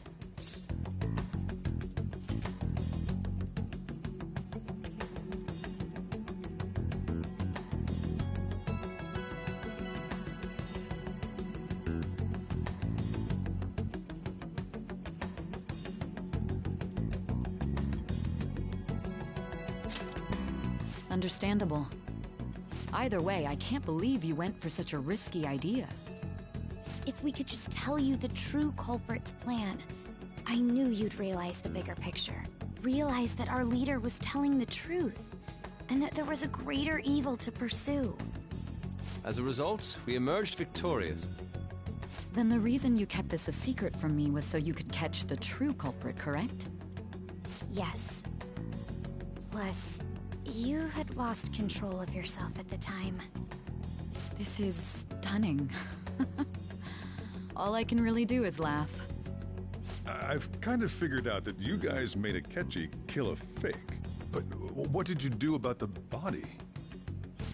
Understandable. Either way, I can't believe you went for such a risky idea. If we could just tell you the true culprit's plan, I knew you'd realize the bigger picture. Realize that our leader was telling the truth, and that there was a greater evil to pursue. As a result, we emerged victorious. Then the reason you kept this a secret from me was so you could catch the true culprit, correct? Yes. Plus, you had lost control of yourself at the time. This is stunning. All I can really do is laugh. I've kind of figured out that you guys made Akechi kill a fake. But what did you do about the body?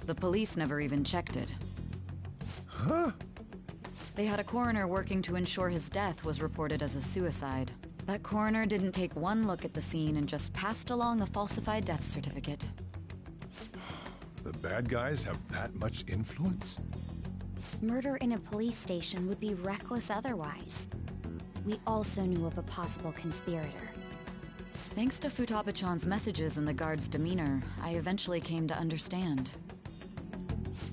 The police never even checked it. Huh? They had a coroner working to ensure his death was reported as a suicide. That coroner didn't take one look at the scene and just passed along a falsified death certificate. The bad guys have that much influence? Murder in a police station would be reckless otherwise. We also knew of a possible conspirator. Thanks to Futaba-chan's messages and the guard's demeanor, I eventually came to understand.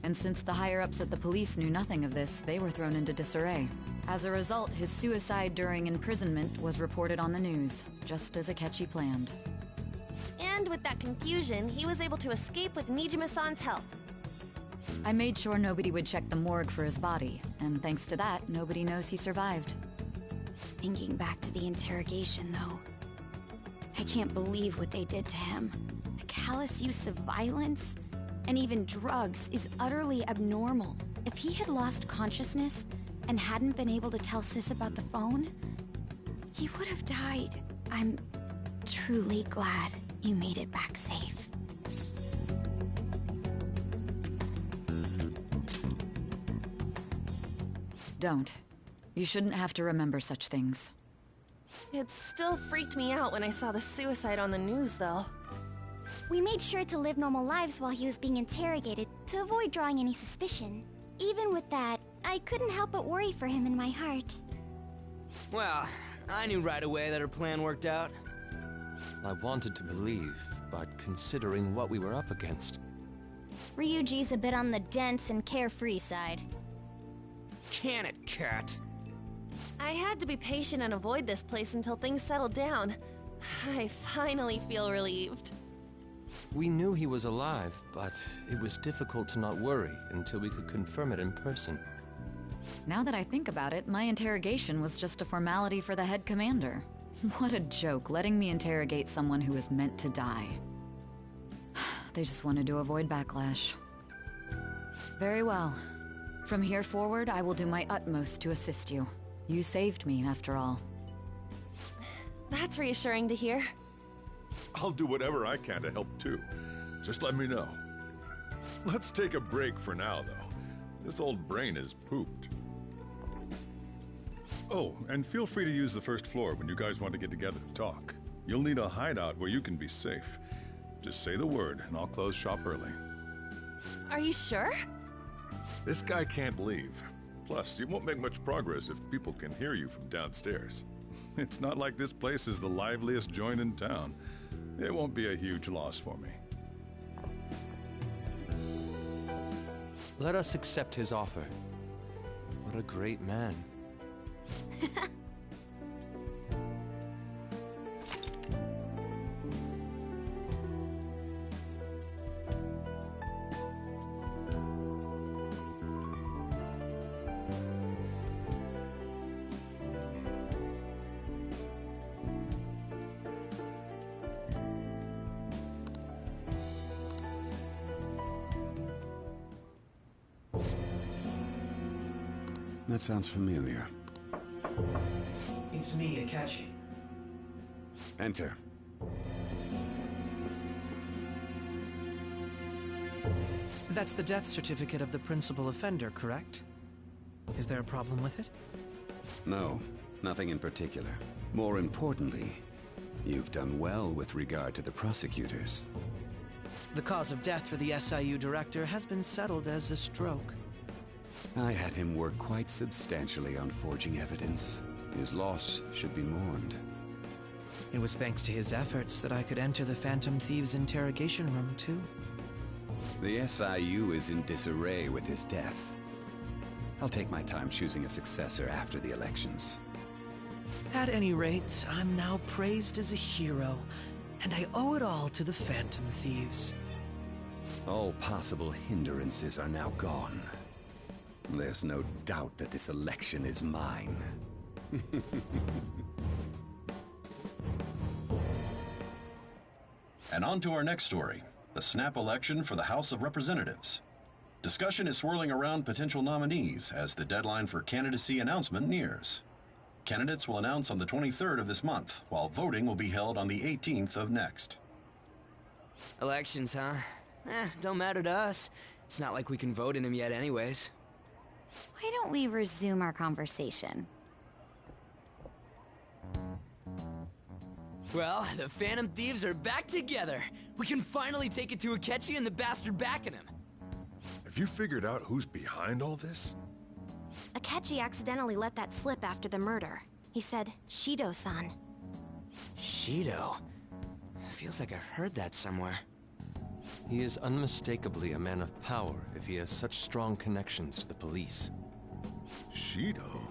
And since the higher-ups at the police knew nothing of this, they were thrown into disarray. As a result, his suicide during imprisonment was reported on the news, just as Akechi planned. And with that confusion, he was able to escape with Nijima-san's help. I made sure nobody would check the morgue for his body, and thanks to that, nobody knows he survived. Thinking back to the interrogation, though, I can't believe what they did to him. The callous use of violence, and even drugs, is utterly abnormal. If he had lost consciousness and hadn't been able to tell Sis about the phone, he would have died. I'm truly glad you made it back safe. Don't. You shouldn't have to remember such things. It still freaked me out when I saw the suicide on the news, though. We made sure to live normal lives while he was being interrogated to avoid drawing any suspicion. Even with that, I couldn't help but worry for him in my heart. Well, I knew right away that her plan worked out. I wanted to believe, but considering what we were up against... Ryuji's a bit on the dense and carefree side. Can it, Cat? I had to be patient and avoid this place until things settled down. I finally feel relieved. We knew he was alive, but it was difficult to not worry until we could confirm it in person. Now that I think about it, my interrogation was just a formality for the head commander. What a joke, letting me interrogate someone who was meant to die. They just wanted to avoid backlash. Very well. From here forward, I will do my utmost to assist you. You saved me, after all. That's reassuring to hear. I'll do whatever I can to help too. Just let me know. Let's take a break for now, though. This old brain is pooped. Oh, and feel free to use the first floor when you guys want to get together to talk. You'll need a hideout where you can be safe. Just say the word, and I'll close shop early. Are you sure? This guy can't leave. Plus, you won't make much progress if people can hear you from downstairs. It's not like this place is the liveliest joint in town. It won't be a huge loss for me. Let us accept his offer. What a great man. That sounds familiar. It's me, Akechi. Enter. That's the death certificate of the principal offender, correct? Is there a problem with it? No, nothing in particular. More importantly, you've done well with regard to the prosecutors. The cause of death for the SIU director has been settled as a stroke. I had him work quite substantially on forging evidence. His loss should be mourned. It was thanks to his efforts that I could enter the Phantom Thieves' interrogation room, too. The SIU is in disarray with his death. I'll take my time choosing a successor after the elections. At any rate, I'm now praised as a hero, and I owe it all to the Phantom Thieves. All possible hindrances are now gone. There's no doubt that this election is mine. And on to our next story, the snap election for the House of Representatives. Discussion is swirling around potential nominees as the deadline for candidacy announcement nears. Candidates will announce on the 23rd of this month, while voting will be held on the 18th of next. Elections, huh? Don't matter to us. It's not like we can vote in them yet anyways. Why don't we resume our conversation? Well, the Phantom Thieves are back together. We can finally take it to Akechi and the bastard backing him. Have you figured out who's behind all this? Akechi accidentally let that slip after the murder. He said, Shido-san. Shido? Feels like I've heard that somewhere. He is unmistakably a man of power if he has such strong connections to the police. Shido?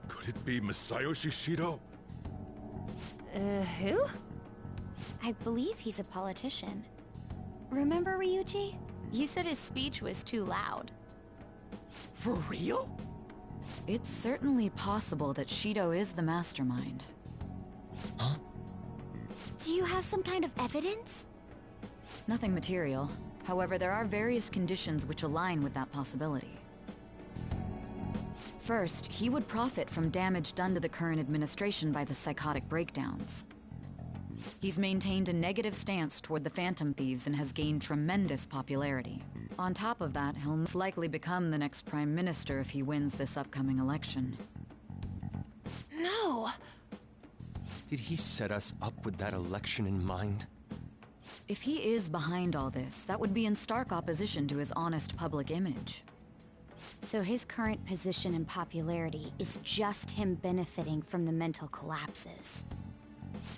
Could it be Masayoshi Shido? Who? I believe he's a politician. Remember, Ryuji? You said his speech was too loud. For real? It's certainly possible that Shido is the mastermind. Huh? Do you have some kind of evidence? Nothing material. However, there are various conditions which align with that possibility. First, he would profit from damage done to the current administration by the psychotic breakdowns. He's maintained a negative stance toward the Phantom Thieves and has gained tremendous popularity. On top of that, he'll most likely become the next Prime Minister if he wins this upcoming election. No! Did he set us up with that election in mind? If he is behind all this, that would be in stark opposition to his honest public image. So his current position and popularity is just him benefiting from the mental collapses.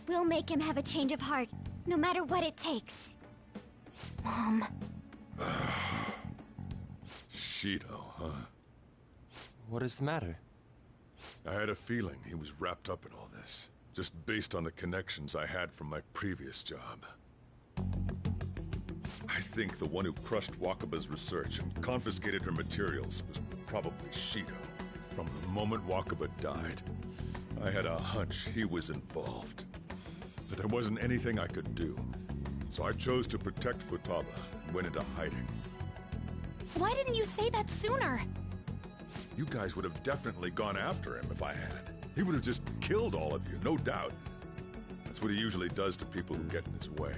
We'll make him have a change of heart, no matter what it takes. Mom. Shido, huh? What is the matter? I had a feeling he was wrapped up in all this, just based on the connections I had from my previous job. I think the one who crushed Wakaba's research and confiscated her materials was probably Shido. From the moment Wakaba died, I had a hunch he was involved. But there wasn't anything I could do, so I chose to protect Futaba and went into hiding. Why didn't you say that sooner? You guys would have definitely gone after him if I had. He would have just killed all of you, no doubt. That's what he usually does to people who get in his way.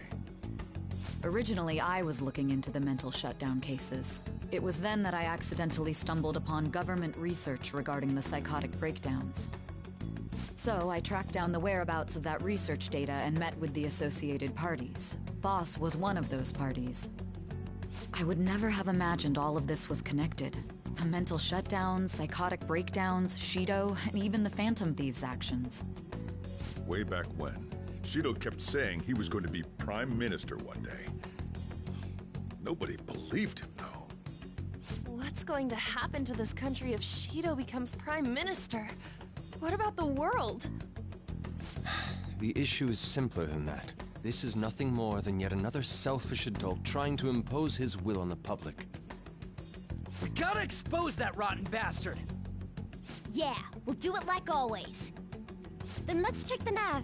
Originally, I was looking into the mental shutdown cases. It was then that I accidentally stumbled upon government research regarding the psychotic breakdowns. So I tracked down the whereabouts of that research data and met with the associated parties. Boss was one of those parties. I would never have imagined all of this was connected. The mental shutdowns, psychotic breakdowns, Shido, and even the Phantom Thieves' actions. Way back when, Shido kept saying he was going to be Prime Minister one day. Nobody believed him, though. What's going to happen to this country if Shido becomes Prime Minister? What about the world? The issue is simpler than that. This is nothing more than yet another selfish adult trying to impose his will on the public. We gotta expose that rotten bastard! Yeah, we'll do it like always. Then let's check the nav.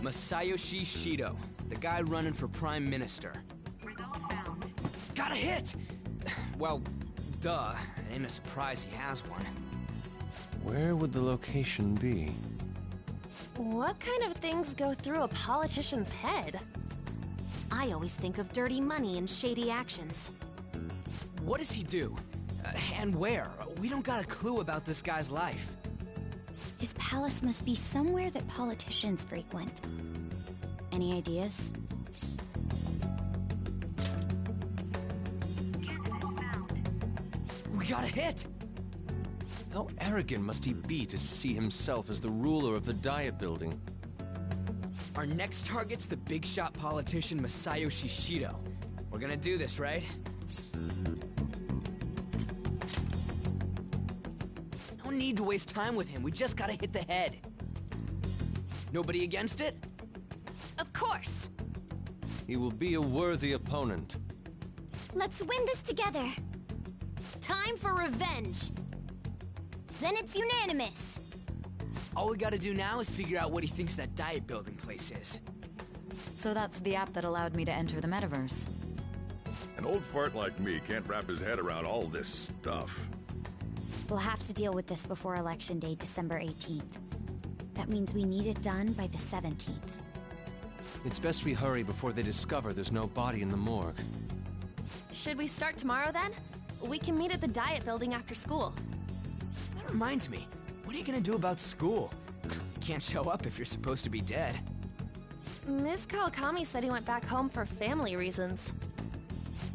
Masayoshi Shido, the guy running for Prime Minister. Got a hit! Well, duh. Ain't a surprise he has one. Where would the location be? What kind of things go through a politician's head? I always think of dirty money and shady actions. What does he do? And where? We don't got a clue about this guy's life. His palace must be somewhere that politicians frequent. Any ideas? We got a hit! How arrogant must he be to see himself as the ruler of the Diet Building? Our next target's the big shot politician Masayoshi Shido. We're gonna do this, right? No need to waste time with him, we just gotta hit the head. Nobody against it? Of course! He will be a worthy opponent. Let's win this together. Time for revenge. Then it's unanimous. All we gotta do now is figure out what he thinks that Diet Building place is. So that's the app that allowed me to enter the metaverse. An old fart like me can't wrap his head around all this stuff. We'll have to deal with this before Election Day, December 18th. That means we need it done by the 17th. It's best we hurry before they discover there's no body in the morgue. Should we start tomorrow then? We can meet at the Diet Building after school. That reminds me, what are you gonna do about school? You can't show up if you're supposed to be dead. Ms. Kawakami said he went back home for family reasons.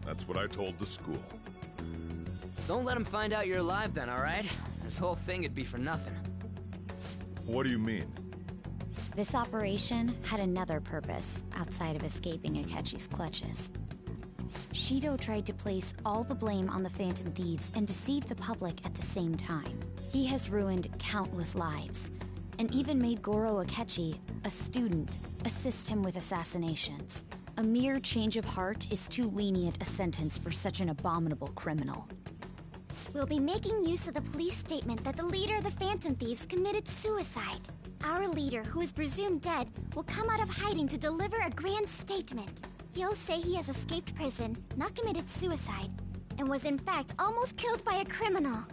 That's what I told the school. Don't let him find out you're alive then, alright? This whole thing would be for nothing. What do you mean? This operation had another purpose outside of escaping Akechi's clutches. Shido tried to place all the blame on the Phantom Thieves and deceive the public at the same time. He has ruined countless lives, and even made Goro Akechi, a student, assist him with assassinations. A mere change of heart is too lenient a sentence for such an abominable criminal. We'll be making use of the police statement that the leader of the Phantom Thieves committed suicide. Our leader, who is presumed dead, will come out of hiding to deliver a grand statement. He'll say he has escaped prison, not committed suicide, and was in fact almost killed by a criminal.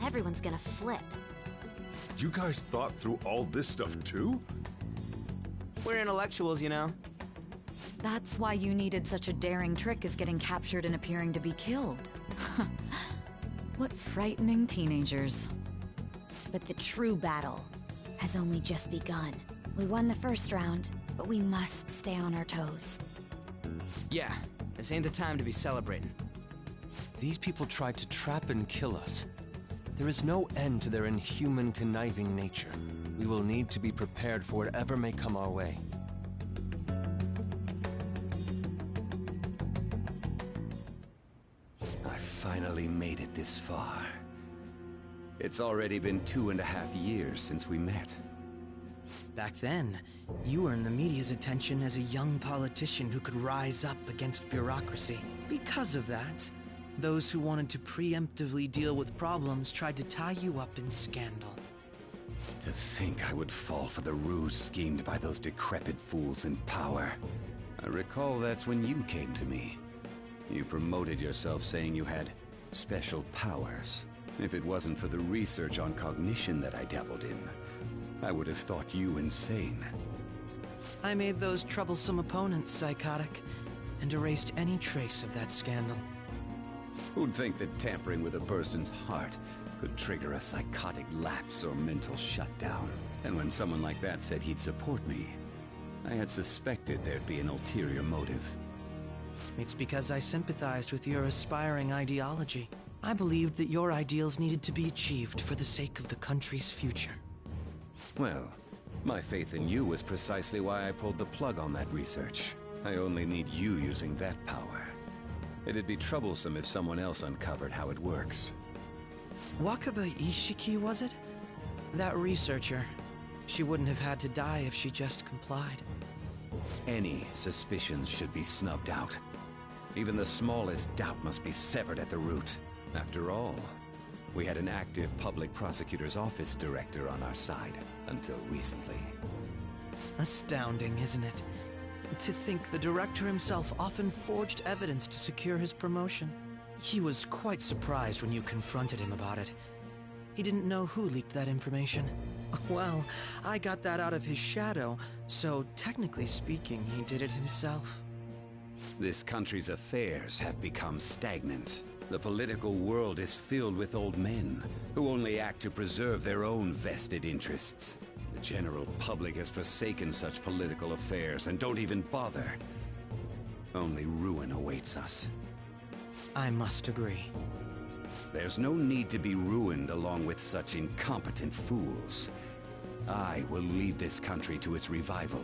Everyone's gonna flip. You guys thought through all this stuff too? We're intellectuals, you know. That's why you needed such a daring trick as getting captured and appearing to be killed. What frightening teenagers. But the true battle has only just begun. We won the first round, but we must stay on our toes. Yeah, this ain't the time to be celebrating. These people tried to trap and kill us. There is no end to their inhuman, conniving nature. We will need to be prepared for whatever may come our way. I finally made it this far. It's already been 2.5 years since we met. Back then, you earned the media's attention as a young politician who could rise up against bureaucracy. Because of that, those who wanted to preemptively deal with problems tried to tie you up in scandal. To think I would fall for the ruse schemed by those decrepit fools in power. I recall that's when you came to me. You promoted yourself saying you had special powers. If it wasn't for the research on cognition that I dabbled in, I would have thought you insane. I made those troublesome opponents psychotic, and erased any trace of that scandal. Who'd think that tampering with a person's heart could trigger a psychotic lapse or mental shutdown? And when someone like that said he'd support me, I had suspected there'd be an ulterior motive. It's because I sympathized with your aspiring ideology. I believed that your ideals needed to be achieved for the sake of the country's future. Well, my faith in you was precisely why I pulled the plug on that research. I only need you using that power. It'd be troublesome if someone else uncovered how it works. Wakaba Ishiki, was it? That researcher. She wouldn't have had to die if she just complied. Any suspicions should be snubbed out. Even the smallest doubt must be severed at the root. After all, we had an active public prosecutor's office director on our side, until recently. Astounding, isn't it? To think the director himself often forged evidence to secure his promotion. He was quite surprised when you confronted him about it. He didn't know who leaked that information. Well, I got that out of his shadow, so technically speaking, he did it himself. This country's affairs have become stagnant. The political world is filled with old men who only act to preserve their own vested interests. The general public has forsaken such political affairs and don't even bother. Only ruin awaits us. I must agree. There's no need to be ruined along with such incompetent fools. I will lead this country to its revival.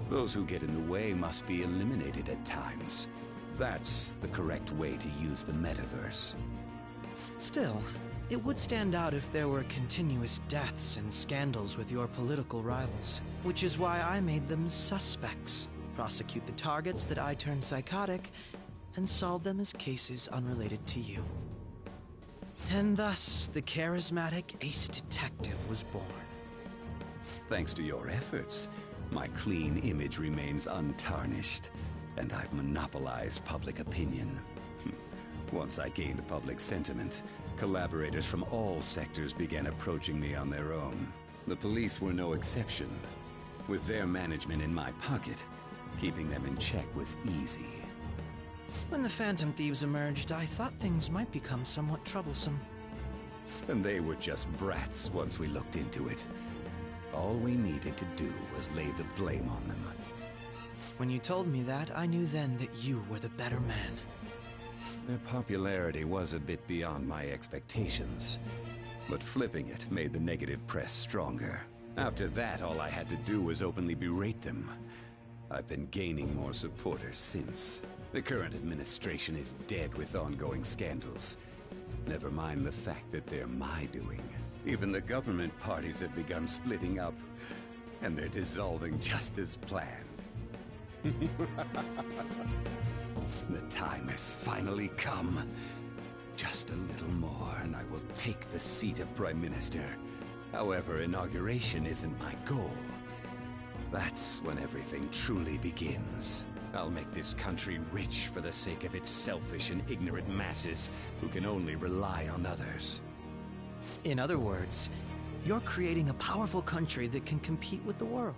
Those who get in the way must be eliminated at times. That's the correct way to use the metaverse. Still, it would stand out if there were continuous deaths and scandals with your political rivals, which is why I made them suspects. Prosecute the targets that I turn psychotic, and solve them as cases unrelated to you. And thus, the charismatic ace detective was born. Thanks to your efforts, my clean image remains untarnished, and I've monopolized public opinion. Once I gained public sentiment, collaborators from all sectors began approaching me on their own. The police were no exception. With their management in my pocket, keeping them in check was easy. When the Phantom Thieves emerged, I thought things might become somewhat troublesome. And they were just brats once we looked into it. All we needed to do was lay the blame on them. When you told me that, I knew then that you were the better man. Their popularity was a bit beyond my expectations, but flipping it made the negative press stronger. After that, all I had to do was openly berate them. I've been gaining more supporters since. The current administration is dead with ongoing scandals. Never mind the fact that they're my doing. Even the government parties have begun splitting up, and they're dissolving just as planned. The time has finally come. Just a little more, and I will take the seat of Prime Minister. However, inauguration isn't my goal. That's when everything truly begins. I'll make this country rich for the sake of its selfish and ignorant masses who can only rely on others. In other words, you're creating a powerful country that can compete with the world.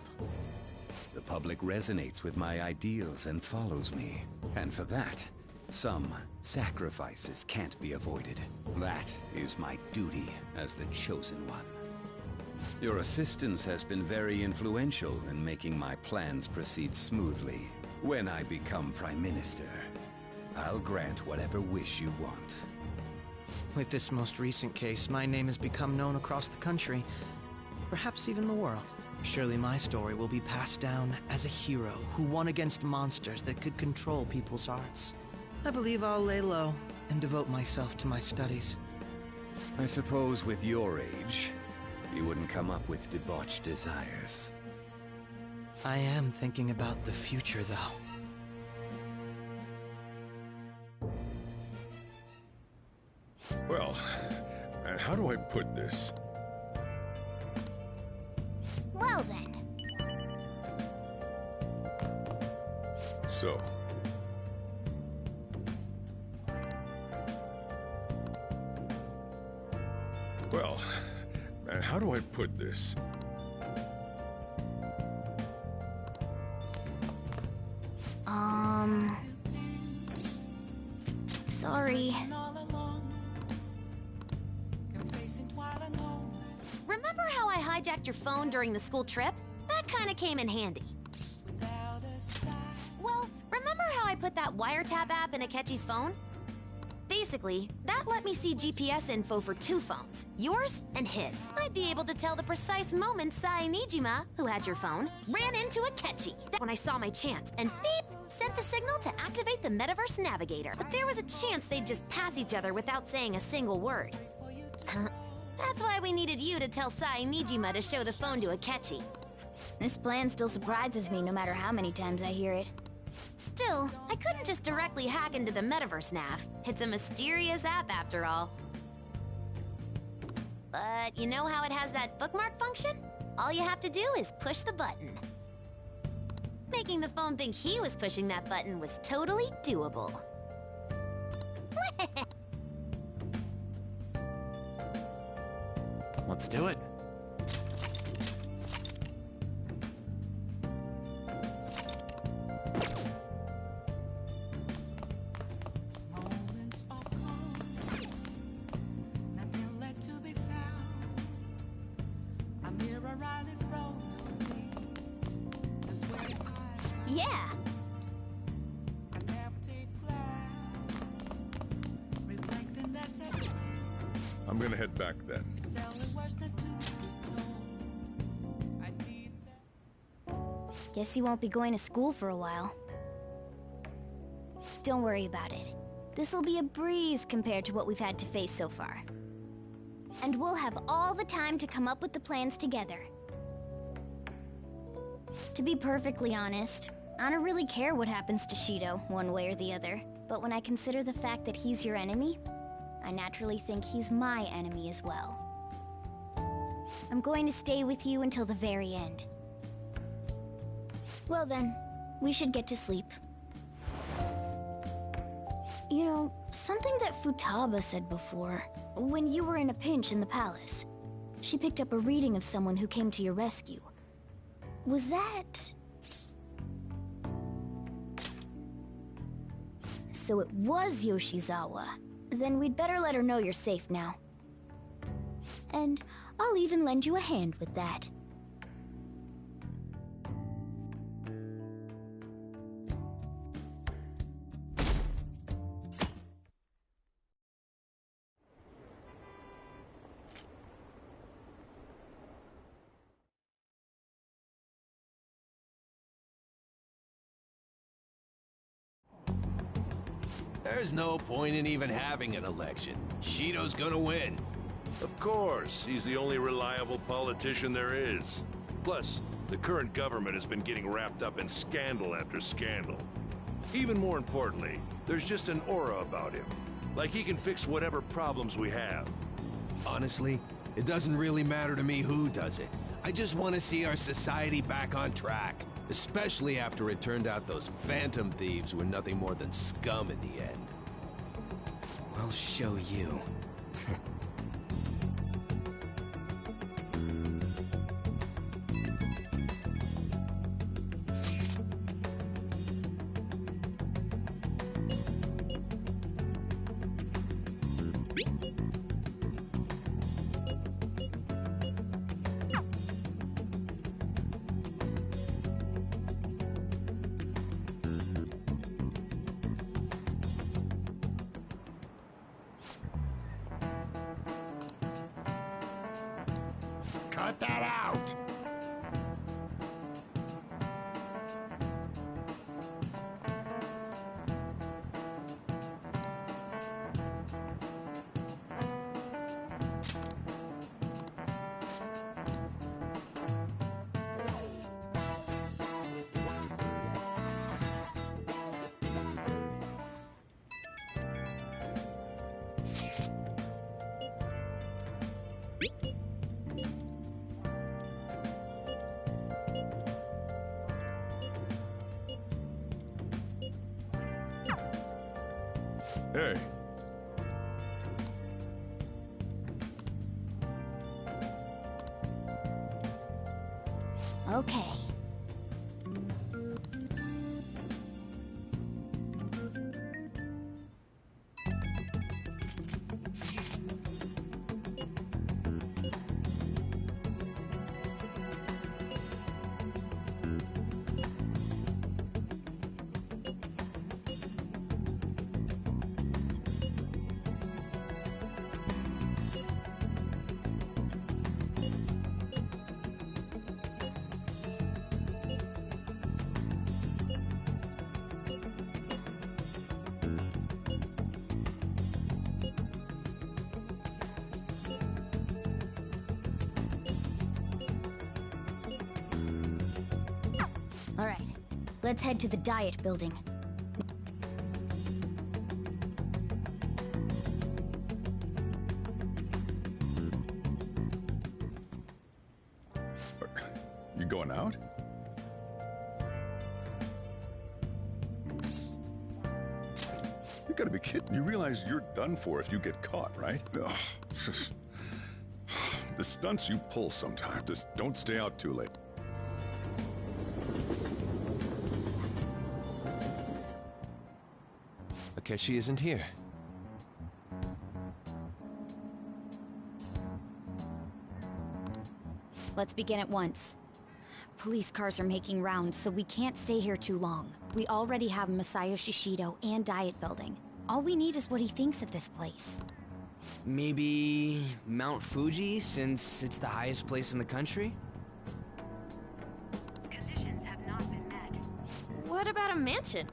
The public resonates with my ideals and follows me. And for that, some sacrifices can't be avoided. That is my duty as the Chosen One. Your assistance has been very influential in making my plans proceed smoothly. When I become Prime Minister, I'll grant whatever wish you want. With this most recent case, my name has become known across the country, perhaps even the world. Surely my story will be passed down as a hero who won against monsters that could control people's hearts. I believe I'll lay low and devote myself to my studies. I suppose with your age, you wouldn't come up with debauched desires. I am thinking about the future, though. Well, how do I put this? Well then. So. Well, how do I put this? Sorry. Remember how I hijacked your phone during the school trip? That kinda came in handy. Well, remember how I put that wiretap app in Akechi's phone? Basically, that let me see GPS info for 2 phones, yours and his. I'd be able to tell the precise moment Sai Nijima, who had your phone, ran into Akechi. That's when I saw my chance, and beep, sent the signal to activate the Metaverse Navigator. But there was a chance they'd just pass each other without saying a single word. That's why we needed you to tell Sai Nijima to show the phone to Akechi. This plan still surprises me no matter how many times I hear it. Still, I couldn't just directly hack into the Metaverse Nav. It's a mysterious app after all. But you know how it has that bookmark function? All you have to do is push the button. Making the phone think he was pushing that button was totally doable. Let's do it. Yeah. I'm gonna head back then. Guess you won't be going to school for a while. Don't worry about it. This'll be a breeze compared to what we've had to face so far. And we'll have all the time to come up with the plans together. To be perfectly honest, I don't really care what happens to Shido, one way or the other. But when I consider the fact that he's your enemy, I naturally think he's my enemy as well. I'm going to stay with you until the very end. Well then, we should get to sleep. You know, something that Futaba said before, when you were in a pinch in the palace, she picked up a reading of someone who came to your rescue. Was that... So it was Yoshizawa. Then we'd better let her know you're safe now. And I'll even lend you a hand with that. There's no point in even having an election. Shido's gonna win. Of course, he's the only reliable politician there is. Plus, the current government has been getting wrapped up in scandal after scandal. Even more importantly, there's just an aura about him. Like he can fix whatever problems we have. Honestly, it doesn't really matter to me who does it. I just want to see our society back on track. Especially after it turned out those Phantom Thieves were nothing more than scum in the end. We'll show you. Cut that out! Hey. Okay. Let's head to the Diet Building. You going out? You gotta be kidding. You realize you're done for if you get caught, right? Ugh. The stunts you pull sometimes. Just don't stay out too late. Akechi isn't here. Let's begin at once. Police cars are making rounds, so we can't stay here too long. We already have Masayoshi Shido and Diet Building. All we need is what he thinks of this place. Maybe Mount Fuji, since it's the highest place in the country? Conditions have not been met. What about a mansion?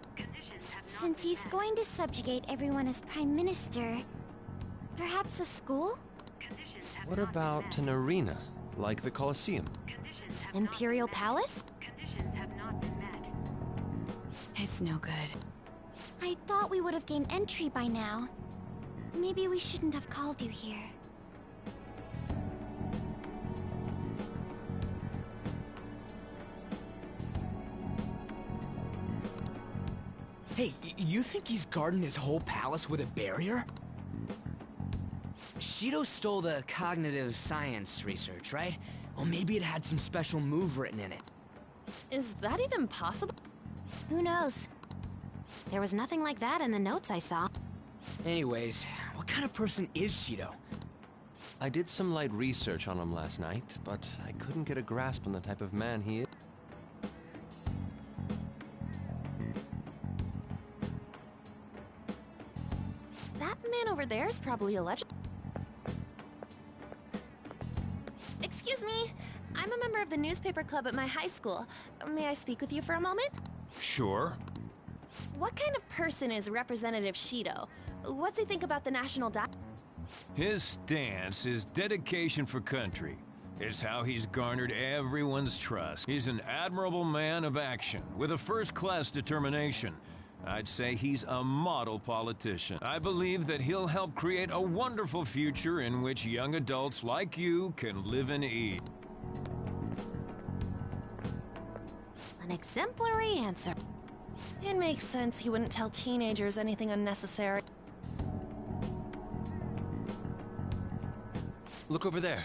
Since he's going to subjugate everyone as Prime Minister, perhaps a school? What about an arena, like the Colosseum? Imperial Palace? It's no good. I thought we would have gained entry by now. Maybe we shouldn't have called you here. Hey, you think he's guarding his whole palace with a barrier? Shido stole the cognitive science research, right? Well, maybe it had some special move written in it. Is that even possible? Who knows? There was nothing like that in the notes I saw. Anyways, what kind of person is Shido? I did some light research on him last night, but I couldn't get a grasp on the type of man he is. That man over there is probably a legend. Excuse me, I'm a member of the newspaper club at my high school. May I speak with you for a moment? Sure. What kind of person is Representative Shido? What's he think about the national diet? His stance is dedication for country. It's how he's garnered everyone's trust. He's an admirable man of action, with a first-class determination. I'd say he's a model politician. I believe that he'll help create a wonderful future in which young adults like you can live and eat. An exemplary answer. It makes sense he wouldn't tell teenagers anything unnecessary. Look over there.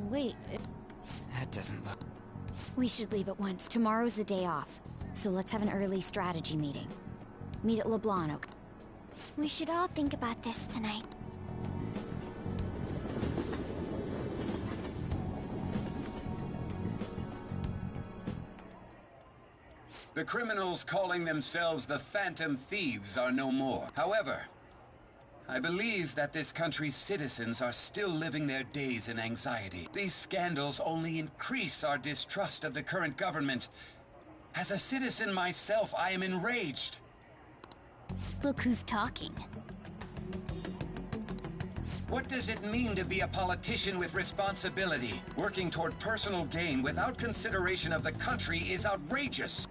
Wait, That doesn't look... We should leave at once. Tomorrow's the day off, so let's have an early strategy meeting. Meet at LeBlanc, okay? We should all think about this tonight. The criminals calling themselves the Phantom Thieves are no more. However, I believe that this country's citizens are still living their days in anxiety. These scandals only increase our distrust of the current government. As a citizen myself, I am enraged. Look who's talking. What does it mean to be a politician with responsibility? Working toward personal gain without consideration of the country is outrageous.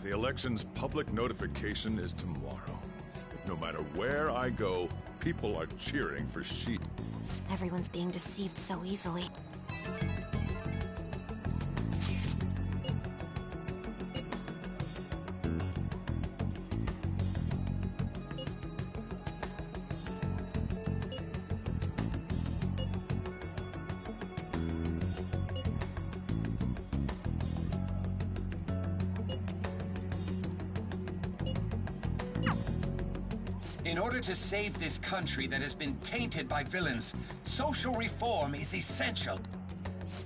The election's public notification is tomorrow. But no matter where I go, people are cheering for Shido. Everyone's being deceived so easily. In order to save this country that has been tainted by villains, social reform is essential.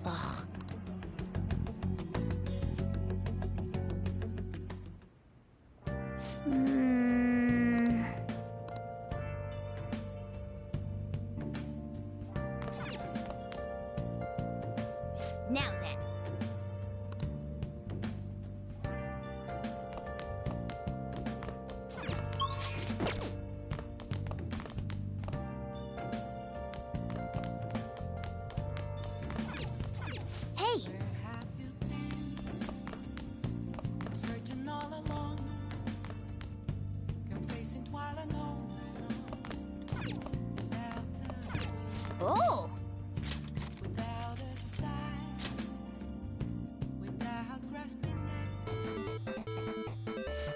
Ugh. Now then.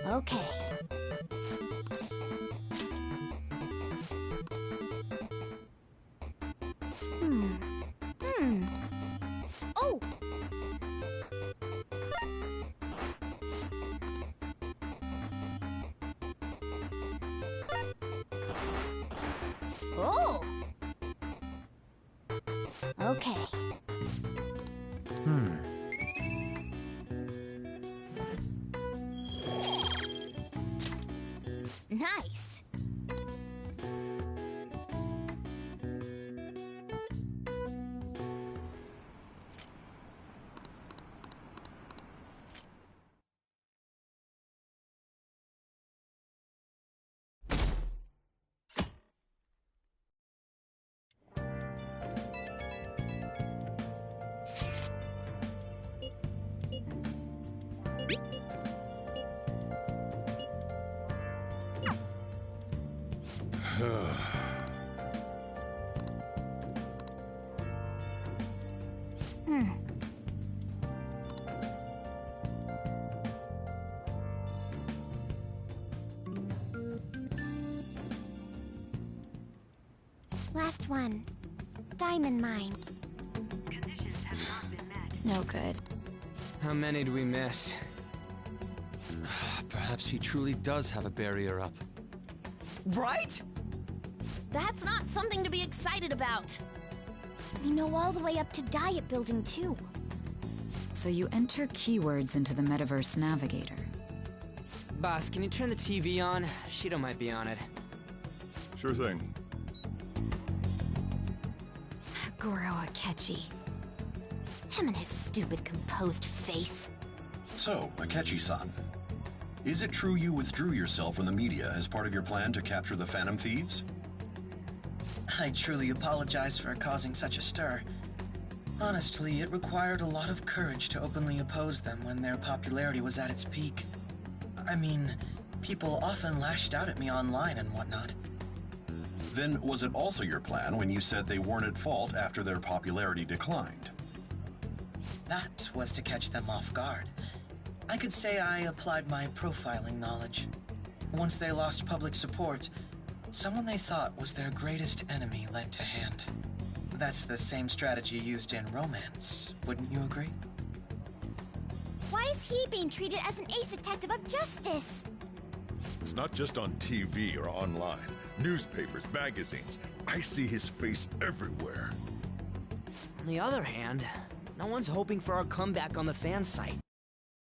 Okay. Oh! Oh! Okay. Nice. Last one. Diamond mine. No good. How many do we miss? Perhaps he truly does have a barrier up. Right? That's not something to be excited about. We know all the way up to Diet Building, too. So you enter keywords into the Metaverse Navigator. Boss, can you turn the TV on? Shido might be on it. Sure thing. Goro Akechi. Him and his stupid composed face. So, Akechi-san, is it true you withdrew yourself from the media as part of your plan to capture the Phantom Thieves? I truly apologize for causing such a stir. Honestly, it required a lot of courage to openly oppose them when their popularity was at its peak. I mean, people often lashed out at me online and whatnot. Then was it also your plan when you said they weren't at fault after their popularity declined? That was to catch them off guard. I could say I applied my profiling knowledge. Once they lost public support, someone they thought was their greatest enemy lent a hand. That's the same strategy used in romance, wouldn't you agree? Why is he being treated as an ace detective of justice? It's not just on TV or online. Newspapers, magazines. I see his face everywhere. On the other hand, no one's hoping for our comeback on the fan site.